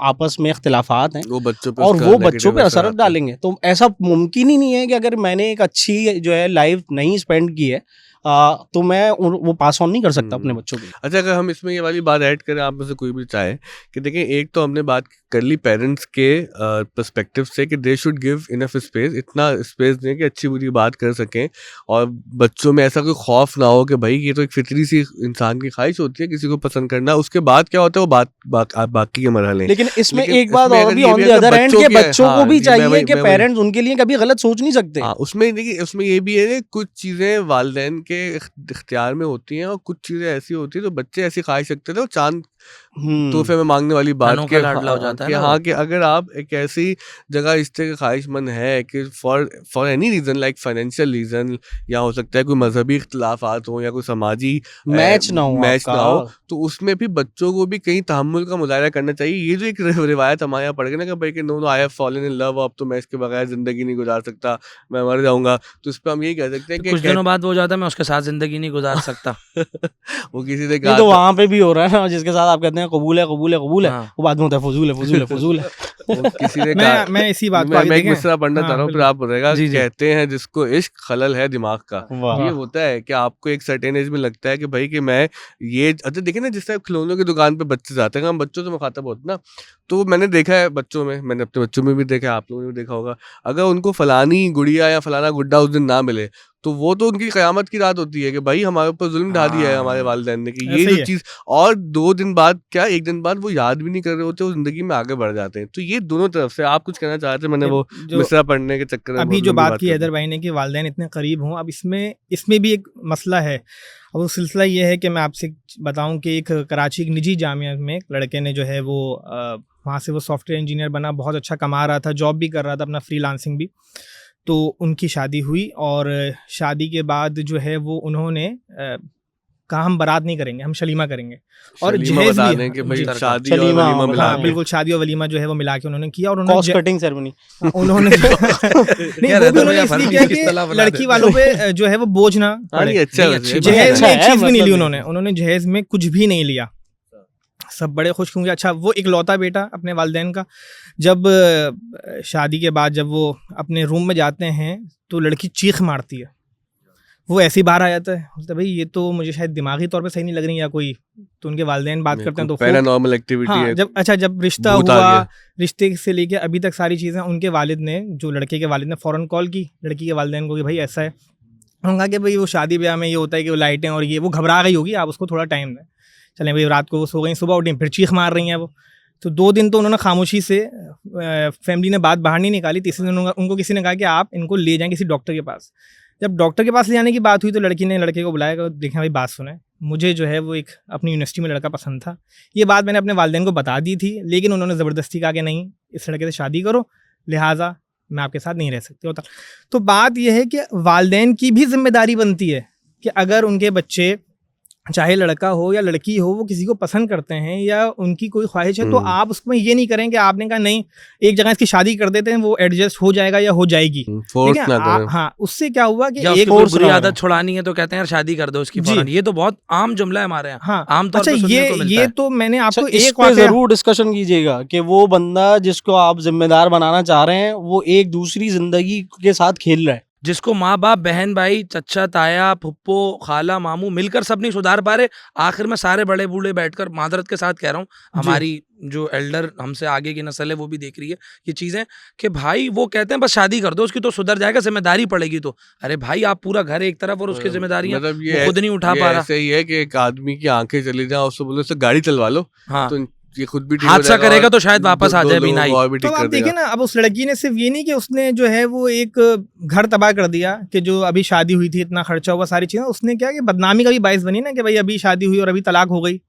आपस में इख्तिलाफात हैं, वो बच्चों पे असर डालेंगे। तो ऐसा मुमकिन ही नहीं है कि अगर मैंने एक अच्छी जो है लाइफ नहीं स्पेंड की है तो मैं वो पास ऑन नहीं कर सकता अपने बच्चों को। अच्छा, अगर हम इसमें ये वाली बात ऐड करें, आप में से कोई भी चाहे कि देखिए, एक तो हमने बात कर ली पेरेंट्स के पर्सपेक्टिव से कि they should give enough space, इतना स्पेस दें कि अच्छी बुरी बात कर सकें और बच्चों में ऐसा कोई खौफ ना हो कि भाई ये तो एक फितरी सी इंसान की ख्वाहिश होती है किसी को पसंद करना, उसके बाद क्या होता है वो बाकी के मरहले। लेकिन इसमें एक बात और भी ऑन द अदर एंड के बच्चों को भी चाहिए कि पेरेंट्स उनके लिए कभी गलत सोच नहीं सकते। उसमें देखिए, उसमें ये भी है कुछ चीज़ें वालिदैन के इख्तियार में होती हैं और कुछ चीज़ें ऐसी होती हैं तो बच्चे ऐसी ख्वाहिश रखते थे, वो चांद तोहफे में मांगने वाली बात के हाँ कि अगर आप एक ऐसी जगह रिश्ते के ख्वाहिशमंद है कि for any reason like financial reason, या हो सकता है कोई मजहबी इख्तिलाफात हो या कोई समाजी मैच ना हो, तो उसमें भी बच्चों को भी कहीं तहम्मुल का मुजाहरा करना चाहिए। ये जो एक रिवायत हमारे यहाँ पढ़ गई ना कि भाई कि no I have fallen in love, अब तो मैं इसके बगैर जिंदगी नहीं गुजार सकता, मैं मर जाऊंगा, तो इस पर हम यही कह सकते हैं कि कुछ दिनों बाद हो जाता है मैं उसके साथ जिंदगी नहीं गुजार सकता। वो किसी ने कहा तो वहाँ पे भी हो रहा है ना, जिसके साथ आप कहते हैं कबूल है कबूल है कबूल है, वो बाद में होता है फजूल है फजूल है फजूल है। किसी ने कहा, मैं इसी बात को मैं एक मिसरा पढ़ना चाह रहा हूँ, फिर आप बताएगा। जी, जी। कहते हैं जिसको इश्क खलल है दिमाग का। वाह। ये होता है कि आपको एक सर्टेन एज में लगता है कि भाई कि मैं ये, अच्छा देखिए ना, जिस टाइप खिलौनों की दुकान पे बच्चे जाते हैं, हम बच्चों से मुखातब होते ना, तो मैंने देखा है बच्चों में, मैंने अपने बच्चों में भी देखा है, आप लोगों ने भी देखा होगा, अगर उनको फलानी गुड़िया या फलाना गुड्डा उस दिन ना मिले तो वो तो उनकी कयामत की रात होती है कि भाई हमारे ऊपर जुल्म ढा दिया है हमारे वालिदैन ने, कि ये ऐसे ही जो है। चीज़, और 2 दिन बाद क्या 1 दिन बाद वो याद भी नहीं कर रहे होते, वो जिंदगी में आगे बढ़ जाते हैं। तो ये दोनों तरफ से आप कुछ कहना चाहते हैं, मैंने वो जो मिसरा पढ़ने के चक्कर में अभी बहुत जो लंबी बात की कर दी। हैदर भाई ने कि वालिदैन इतने करीब हों, अब इसमें भी एक मसला है। अब वो सिलसिला ये है कि मैं आपसे बताऊं कि एक कराची एक निजी जामिया में एक लड़के ने जो है वो वहाँ से वो सॉफ्टवेयर इंजीनियर बना, बहुत अच्छा कमा रहा था, जॉब भी कर रहा था, अपना फ्रीलांसिंग भी। तो उनकी शादी हुई और शादी के बाद जो है वो उन्होंने कहा हम बारात नहीं करेंगे, हम शलीमा करेंगे और शलीमा जहेज बता भी, दें कि भाई जी, शादी और शलीमा, वलीमा मिला हाँ के। बिल्कुल, शादी और वलीमा जो है वो मिला के उन्होंने किया और कॉस्ट उन्होंने कटिंग सेरेमनी। उन्होंने नहीं, वो भी उन्होंने इसलिए किया कि लड़की वालों पे जो है वो बोझ ना हाँ, पड़े। नहीं, अच्छा नहीं, है, अच्छी ये जहेज अच्छा में एक है, चीज भी नहीं ली मतलब उन्होंने जहेज में कुछ भी नहीं लिया। सब बड़े खुश होंगे। अच्छा, वो इकलौता बेटा अपने वालिदैन का, जब शादी के बाद जब वो अपने रूम में जाते हैं तो लड़की चीख मारती है, वो ऐसे ही बाहर आ जाता है, बोलता है भाई ये तो मुझे शायद दिमागी तौर पे सही नहीं लग रही या कोई, तो उनके वालिदैन बात करते हैं तो पैरानॉर्मल एक्टिविटी हाँ, है। जब रिश्ता भूत आ हुआ, गया। रिश्ते से लेके अभी तक सारी चीज़ें उनके वालिद ने, जो लड़के के वालिद ने फ़ौरन कॉल की लड़की के वालिदैन को कि भाई ऐसा है। उन्होंने कहा कि भाई वो शादी ब्याह में ये होता है कि वो लाइटें और ये, वो घबरा गई होगी, आप उसको थोड़ा टाइम दें। चलें भाई, रात को वो सो गई, सुबह उठी फिर चीख मार रही हैं वो। तो 2 दिन तो उन्होंने खामोशी से, फैमिली ने बात बाहर नहीं निकाली। तीसरे दिन उनको किसी ने कहा कि आप इनको ले जाएं किसी डॉक्टर के पास। जब डॉक्टर के पास ले जाने की बात हुई तो लड़की ने लड़के को बुलाया कि देखें भाई बात सुने, मुझे जो है वो एक अपनी यूनिवर्सिटी में लड़का पसंद था। ये बात मैंने अपने वालिदैन को बता दी थी, लेकिन उन्होंने ज़बरदस्ती कहा कि नहीं, इस लड़के से शादी करो, लिहाजा मैं आपके साथ नहीं रह सकती होता। तो बात यह है कि वालिदैन की भी जिम्मेदारी बनती है कि अगर उनके बच्चे, चाहे लड़का हो या लड़की हो, वो किसी को पसंद करते हैं या उनकी कोई ख्वाहिश है, तो आप उसमें ये नहीं करें कि आपने कहा नहीं एक जगह इसकी शादी कर देते हैं, वो एडजस्ट हो जाएगा या हो जाएगी। फोर्स ठीक ना है? करें। हाँ, उससे क्या हुआ कि या एक उसकी और बुरी आदत छुड़ानी है तो कहते हैं यार शादी कर दो उसकी जी। फौरन। ये तो बहुत आम जुमला है हमारे यहाँ, हाँ, आमतौर अच्छा पे सुनने को मिलता ये है। तो मैंने आपको इस एक पे वाकया, जरूर डिस्कशन कीजिएगा कि वो बंदा जिसको आप जिम्मेदार बनाना चाह रहे हैं वो एक दूसरी जिंदगी के साथ खेल रहा है। जिसको माँ बाप, बहन भाई, चच्चा ताया, फुप्पो, खाला, मामू मिलकर सब नहीं सुधार पा रहे, आखिर में सारे बड़े बूढ़े बैठकर, मादरत के साथ कह रहा हूँ, हमारी जो एल्डर हमसे आगे की नस्ल है वो भी देख रही है ये चीजें, कि भाई वो कहते हैं बस शादी कर दो उसकी तो सुधर जाएगा, जिम्मेदारी पड़ेगी। तो अरे भाई आप पूरा घर एक तरफ और उसकी जिम्मेदारियां मतलब वो खुद नहीं उठा पा रहा। ऐसे ही है कि एक आदमी की आंखें चली जाए, उससे बोलो उससे गाड़ी चलवा लो, हाँ, तो ये खुद भी ठीक हो हादसा जाएगा करेगा और तो शायद वापस आ जाए लोगों बिना को ही। और भी तो ठीक आप कर देखिए देगा। ना, अब उस लड़की ने सिर्फ ये नहीं कि उसने जो है वो एक घर तबाह कर दिया कि जो अभी शादी हुई थी, इतना खर्चा हुआ, सारी चीजें, उसने क्या कि बदनामी का भी बायस बनी ना कि भाई अभी शादी हुई और अभी तलाक हो गई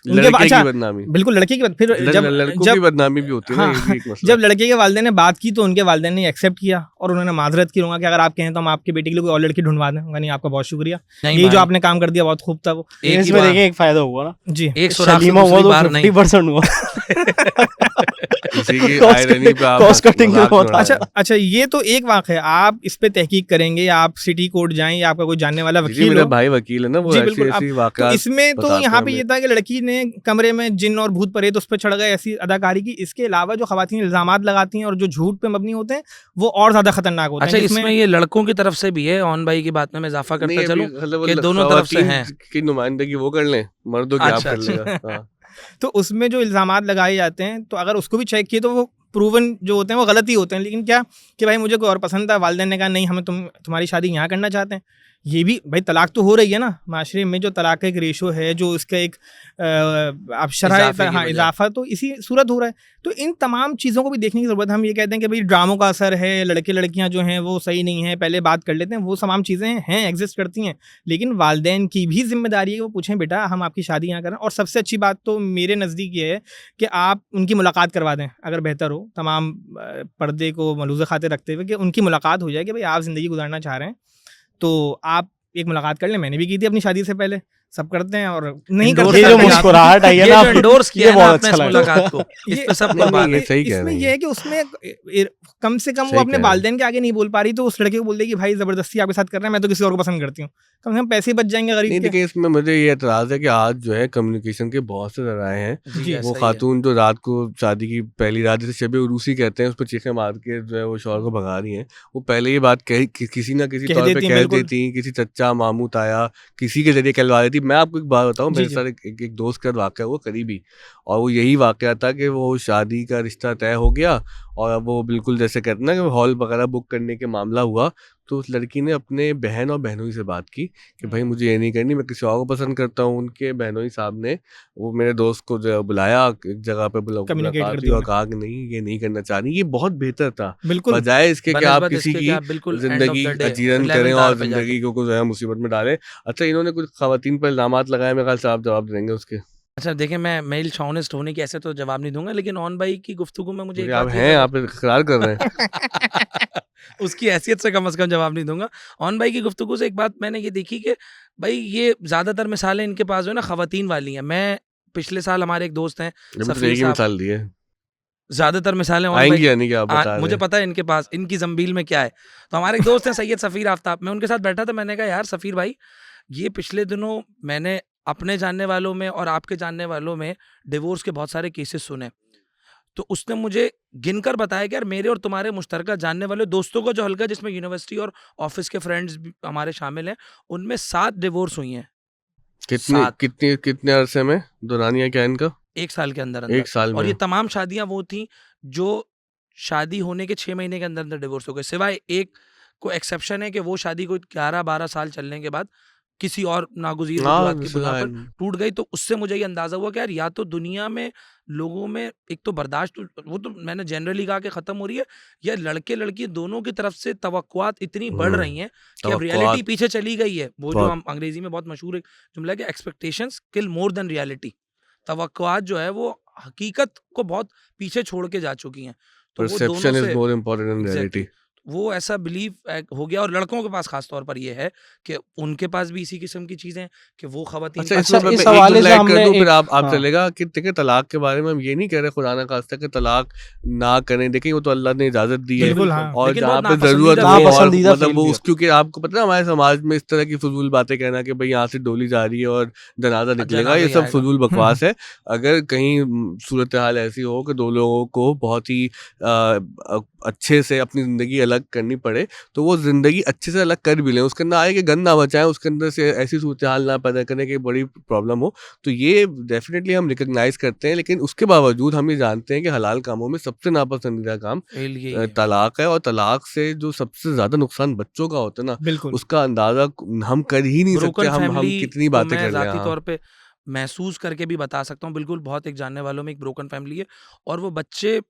उनके। लड़के अच्छा, की बदनामी, बिल्कुल लड़के की फिर लड़कों की बदनामी भी होती है ना, ये भी एक मसला जब लड़के के वालिदैन ने बात की तो उनके वालिदैन ने एक्सेप्ट किया और उन्होंने माजरत की, होगा कि अगर आप कहें तो हम आपके बेटे के लिए कोई और लड़की ढूंढवा दें। नहीं, आपका बहुत शुक्रिया, नहीं ये भाई, जो आपने काम कर दिया बहुत खूब था वो। एक ही इसमें बार देखिए एक फायदा हुआ ना, जी, एक सुराख से शलीमा हुआ दूसरी तो बार नहीं। 50% हुआ। इसी की Cost irony पे आप cost cutting मजाक बहुत- उड़ा रहे हैं। अच्छा, ये तो एक वाक़ है, आप इस पे तहकीक करेंगे या आप सिटी कोर्ट जाएं या आपका कोई जानने वाला जी, वकील मेरा हो। भाई वकील है ना, वो जी, ऐसी बिल्कुल, ऐसी तो वाकयात इसमें तो बताते यहाँ हैं पे ये हमें। था कि लड़की ने कमरे में जिन और भूत प्रेत उस पर चढ़ गए, ऐसी अदाकारी की। इसके अलावा जो खवातीन इल्जामात लगाती हैं और जो झूठ पे मबनी होते हैं वो और ज्यादा खतरनाक होते अच्छा, हैं। इसमें ये लड़कों की तरफ से भी है, ऑन भाई की बात में मैं इजाफा नहीं, करता अभी चलूं मतलब कि दोनों तरफ से खवातीन हैं। की नुमाइंदगी वो कर लें, मर्दों की आप अच्छा, कर लेगा। हाँ। तो उसमें जो इल्जामात लगाए जाते हैं, तो अगर उसको भी चेक किए तो वो प्रूवन जो होते हैं वो गलत ही होते हैं। लेकिन क्या कि भाई मुझे कोई और पसंद था, वालिदैन ने कहा नहीं, हमें तुम्हारी शादी यहाँ करना चाहते हैं। ये भी भाई तलाक तो हो रही है ना माशरे में, जो तलाक का एक रेशो है, जो इसका एक अब शरह इजाफा तो इसी सूरत हो रहा है। तो इन तमाम चीज़ों को भी देखने की ज़रूरत है। हम ये कहते हैं कि भाई ड्रामों का असर है, लड़के लड़कियां जो हैं वो सही नहीं हैं, पहले बात कर लेते हैं, वो तमाम चीज़ें हैं, एग्जिस्ट करती हैं, लेकिन वालिदैन की भी जिम्मेदारी है कि वो पूछें बेटा हम आपकी शादी यहाँ करें। और सबसे अच्छी बात तो मेरे नज़दीक ये है कि आप उनकी मुलाकात करवा दें, अगर बेहतर हो, तमाम पर्दे को मलूज़ खातिर रखते हुए, कि उनकी मुलाकात हो जाए कि भाई आप ज़िंदगी गुजारना चाह रहे हैं तो आप एक मुलाकात कर लें। मैंने भी की थी अपनी शादी से पहले, सब करते हैं और नहीं Endorse करते। ये जो करते हैं मुस्कुराहट आई है ये ना, जो endorse किया ये है ना बहुत आपने अच्छा इस लगा। मुलाकात को, इस पे सबको नहीं, बात ये है। सही कह इसमें रही ये है। है कि उसमें कम से कम सही वो अपने कह रहे हैं। वालिदैन के आगे नहीं बोल पा रही, तो उस लड़के को बोल दे कि भाई जबरदस्ती आपके साथ कर रहे हैं, मैं तो किसी और को पसंद करती हूँ, कम से कम पैसे बच जाएंगे नहीं गरीब के। देखिए, इसमें मुझे ये एतराज है कि आज जो है कम्युनिकेशन के बहुत से जराए हैं। जी, वो ऐसा ही है। खातून जो रात को शादी की पहली रात, जिसे शब उरूसी कहते हैं, उस पर चीखें मार के जो है वो शौहर को भगा रही हैं, वो पहले ये बात किसी ना किसी कह तौर पे देती हैं, कह बिल्कुल। देती, किसी चच्चा मामू ताया किसी के जरिए कहलवा देती। मैं आपको एक बात बताऊं, जी, मेरे जी। साथ एक दोस्त का वाक़या, वो करीबी, और वो यही वाक़या था कि वो शादी का रिश्ता तय हो गया और अब वो बिल्कुल जैसे कहते हैं ना कि हॉल वगैरह बुक करने के मामला हुआ, तो उस लड़की ने अपने बहन और बहनोई से बात की कि भाई मुझे ये नहीं करनी, मैं किसी और को पसंद करता हूँ। उनके बहनोई साहब ने वो मेरे दोस्त को जो है बुलाया एक जगह पे, कम्युनिकेट कर मुलाकात हुई दिया और कहा कि नहीं, ये नहीं करना चाह रही। ये बहुत बेहतर था, बिल्कुल। बजाय इसके कि आप बनस्बत किसी इसके की कि आप बिल्कुल end of जिंदगी the day अजीरन 11th करें और hour पे जाके। जिंदगी को जो है मुसीबत में डालें। अच्छा, इन्होंने कुछ खवातीन पर इल्जामात लगाए, मेरे ख्याल से आप जवाब देंगे उसके। अच्छा देखिए, मैं मेल शॉनिस्ट होने की ऐसे तो जवाब नहीं दूंगा, लेकिन ऑन भाई की गुफ्तगू में मुझे एक आप बात ये हैं, लगा- आप इकरार कर रहे हैं। उसकी हैसियत से कम जवाब नहीं दूंगा। ऑन भाई की गुफ्तगू से एक बात मैंने ये देखी कि भाई ये ज्यादातर मिसालें इनके पास जो है ना खवातीन वाली हैं। मैं पिछले साल हमारे एक दोस्त हैं अभी तो सफीर एक ही साहब, मिसाल दी है, ज्यादातर मिसालें ऑन आएंगी भाई यानी कि आप बता रहे मुझे हैं। पता है इनके पास इनकी जम्बील में क्या है। तो हमारे एक दोस्त हैं सैयद सफीर आफ्ताब, मैं उनके साथ बैठा था, मैंने कहा यार सफीर भाई, ये पिछले दिनों मैंने अपने जानने वालों में और आपके जानने वालों में डिवोर्स के बहुत सारे केसेस सुने। तो उसने मुझे गिनकर बताया कि यार मेरे और तुम्हारे मुश्तरका जानने वाले दोस्तों का जो हल्का, जिसमें यूनिवर्सिटी और ऑफिस के फ्रेंड्स भी हमारे शामिल हैं, उनमें 7 डिवोर्स हुई हैं। कितने 7 कितने अरसे में दोरानिया क्या इनका? 1 साल के अंदर एक साल और में? ये तमाम शादियां वो थी जो शादी होने के 6 महीने के अंदर अंदर डिवोर्स हो गए, सिवाय एक को एक्सेप्शन है कि वो शादी को 11-12 साल चलने के बाद किसी और नागुज़ीर हाँ, वजूहात की जैसे बुना पर लाइन- टूट गई। तो उससे मुझे ये अंदाज़ा हुआ कि यार या तो दुनिया में लोगों में एक तो बर्दाश्त, वो तो मैंने जनरली कहा कि ख़त्म हो रही है, या लड़के लड़की दोनों की तरफ से तवक्कुआत इतनी बढ़ रही हैं कि अब रियलिटी तवक्कुआत पीछे चली गई है। वो जो बहुत। हम अंग्रेजी में बहुत मशहूर एक जुमला है कि एक्सपेक्टेशंस किल मोर देन रियलिटी। तवक्कुआत जो है वो हकीकत को बहुत पीछे छोड़ के जा चुकी हैं। तो वो दोनों परसेप्शन इज से more important then exactly reality. वो ऐसा बिलीव हो गया। और लड़कों के पास खास तौर पर ये है कि उनके पास भी इसी किस्म की चीजें हैं कि वो खवातीन अच्छा, का इसमें अच्छा, मैं इस एक हवाले जुमला से ऐड हमने कर दूं, फिर एक- आप हाँ। चलेगा कि देखिए तलाक के बारे में हम ये नहीं कह रहे खुदा ना खास्ता कि तलाक ना करें, देखिए वो तो अल्लाह ने इजाजत दी है। बिल्कुल, हाँ। और लेकिन जहाँ बहुत पे जरूरत नापसंदीदा हो, फेल है। और नापसंदीदा मतलब फेल वो भी उस, क्योंकि आपको पता है हमारे समाज में इस तरह की फजूल बातें कहना कि भाई यहाँ से डोली जा रही है और जनाजा निकलेगा, ये जनाजा ही सब आएगा। फजूल बकवास है। अगर कहीं सूरत हाल ऐसी हो कि दो लोगों को बहुत ही अच्छे से अपनी जिंदगी अलग करनी पड़े, तो वो जिंदगी अच्छे से अलग कर भी लें, उसके अंदर आए कि गंद ना बचाएं, उसके अंदर से ऐसी सूरत हाल ना पैदा करने की बड़ी प्रॉब्लम हो। तो ये डेफिनेटली हम रिकग्नाइज करते हैं, लेकिन उसके बावजूद हम ये जानते हैं कि हलाल कामों में सबसे नापसंदीदा काम फेल यही है। तलाक है। और तलाक से जो सबसे ज्यादा नुकसान बच्चों का होता है ना, बिल्कुल। उसका अंदाजा हम कर ही नहीं सकते। ब्रोकन हम फैमिली कितनी को बातें मैं कर रहे हैं। ज़ाती हाँ। तौर पे महसूस करके भी बता सकता हूँ। बिल्कुल बहुत एक जानने वालों में एक ब्रोकन फैमिली है और वो बच्चे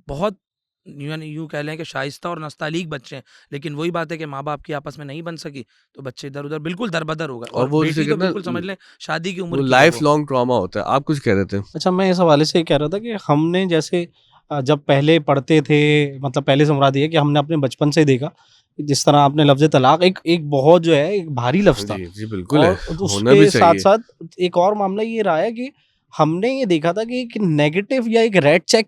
बहुत यूँ कह लें कि शाइस्ता और नस्तालीक बच्चे हैं, लेकिन वही बात है कि माँ बाप की आपस में नहीं बन सकी तो बच्चे इधर उधर बिल्कुल दरबदर होगा। और और वो बेटी जिसे तो कहते हैं बिल्कुल समझ लें शादी की वो उम्र की है लाइफ वो। लॉन्ग ट्रॉमा होता है। आप कुछ कह रहे थे? अच्छा, मैं इस हवाले से ये कह रहा था कि हमने जैसे जब पहले पढ़ते थे, मतलब पहले से मुराद ये है कि हमने अपने बचपन से देखा, जिस तरह आपने लफ्ज़ तलाक एक बहुत जो है एक भारी लफ्ज़ था। जी जी बिल्कुल है, और होना भी उसके साथ चाहिए। साथ एक और मामला ये रहा है कि हमने ये देखा था कि एक नेगेटिव या एक रेड चेक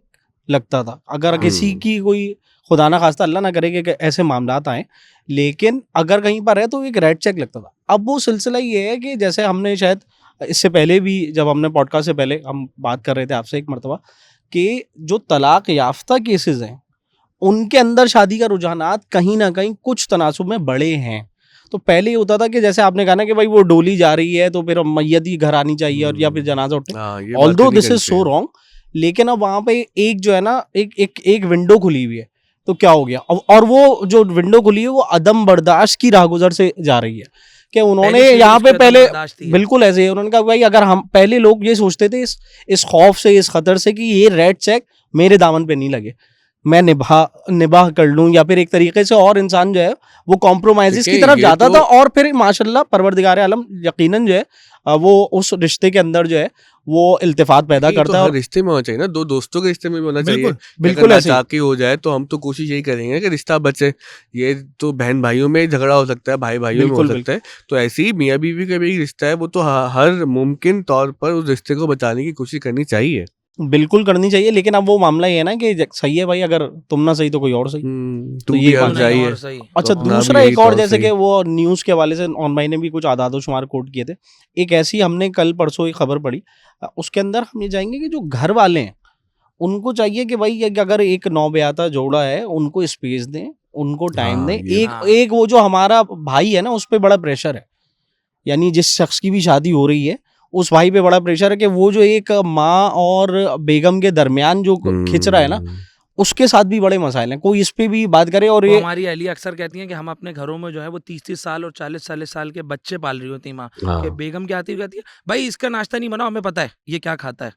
लगता था अगर किसी की कोई, खुदा ना खास्ता अल्लाह ना करे कि ऐसे मामलात आए, लेकिन अगर कहीं पर है तो एक रेड चेक लगता था। अब वो सिलसिला ये है कि जैसे हमने शायद इससे पहले भी, जब हमने पॉडकास्ट से पहले हम बात कर रहे थे आपसे एक मरतबा, कि जो तलाक याफ्ता केसेस हैं उनके अंदर शादी का रुझानात कहीं ना कहीं कुछ तनासुब में बड़े हैं। तो पहले ये होता था कि जैसे आपने कहा ना कि भाई वो डोली जा रही है तो फिर मैयत ही घर आनी चाहिए और या फिर जनाजा उठे। हाँ, ये ऑल्दो बातें दिस नहीं इज सो करते। रॉन्ग, लेकिन अब वहाँ पे एक जो है ना एक विंडो खुली हुई है। तो क्या हो गया और वो जो विंडो खुली है वो अदम बर्दाश्त की राहगुजर से जा रही है कि उन्होंने पहले से यहाँ उसकी पे अदम पहले बर्दाश्त ही है। बिल्कुल ऐसे ही उन्होंने कहा भाई अगर हम पहले लोग ये सोचते थे इस खौफ से, इस खतर से कि ये रेड चेक मेरे दामन पे नहीं लगे, मैं निभाह कर लूं, या फिर एक तरीके से और इंसान जो है वो कॉम्प्रोमाइजेस की देखिए, तरफ ये जाता तो- था और फिर माशाल्लाह परवरदिगार आलम यकीनन जो है वो उस रिश्ते के अंदर जो है वो इल्तिफात पैदा नहीं, तो करता है। हर और रिश्ते में होना चाहिए ना, दो दोस्तों के रिश्ते में भी होना चाहिए। बिल्कुल, बिल्कुल अगर ऐसे ही। नाचाकी हो जाए तो हम तो कोशिश यही करेंगे कि रिश्ता बचे। ये तो बहन भाइयों में झगड़ा हो सकता है, भाई भाइयों में हो बिल्कुल, सकता है, तो ऐसे ही मियाँ बीवी का भी रिश्ता है, वो तो हर मुमकिन तौर पर उस रिश्ते को बचाने की कोशिश करनी चाहिए। बिल्कुल करनी चाहिए, लेकिन अब वो मामला ये है ना कि सही है भाई, अगर तुम ना सही तो कोई और सही। तू ये भी अब बात चाहिए। और सही। अच्छा, तो अपना दूसरा भी एक यही और, तौर जैसे सही। कि वो न्यूज़ के हवाले से ऑन भाई ने भी कुछ आदाद शुमार कोट किए थे। एक ऐसी हमने कल परसों एक खबर पढ़ी, उसके अंदर हम ये जाएंगे कि जो घर वाले हैं उनको चाहिए कि भाई अगर एक नौब्याता जोड़ा है उनको स्पेस दें, उनको टाइम हाँ, दें। ये एक हाँ। एक वो जो हमारा भाई है ना, उस पर बड़ा प्रेशर है, यानी जिस शख्स की भी शादी हो रही है उस भाई पे बड़ा प्रेशर है कि वो जो एक माँ और बेगम के दरमियान जो खिंच रहा है ना, उसके साथ भी बड़े मसाइल हैं। कोई इस पे भी बात करे। और तो ये हमारी अहलिया अक्सर कहती हैं कि हम अपने घरों में जो है वो 30-30 साल और 40-40 साल के बच्चे पाल रही होती माँ। हाँ। कि बेगम क्या आती है, कहती है भाई इसका नाश्ता नहीं बनाओ, हमें पता है ये क्या खाता है,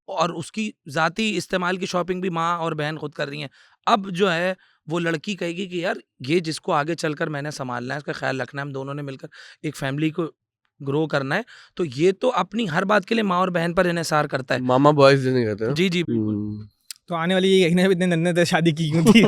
और उसकी जाती इस्तेमाल की शॉपिंग भी माँ और बहन खुद कर रही हैं। अब जो है वो लड़की कहेगी कि यार ये जिसको आगे चलकर मैंने संभालना है, इसका ख्याल रखना है, हम दोनों ने मिलकर एक फैमिली को ग्रो करना है, तो ये तो अपनी हर बात के लिए माँ और बहन पर इन्हिसार करता है। मामा बॉयज नहीं कहते ना। जी जी बिल्कुल। तो आने वाली ये कहना है इतने नन्हे से शादी की क्यों थी।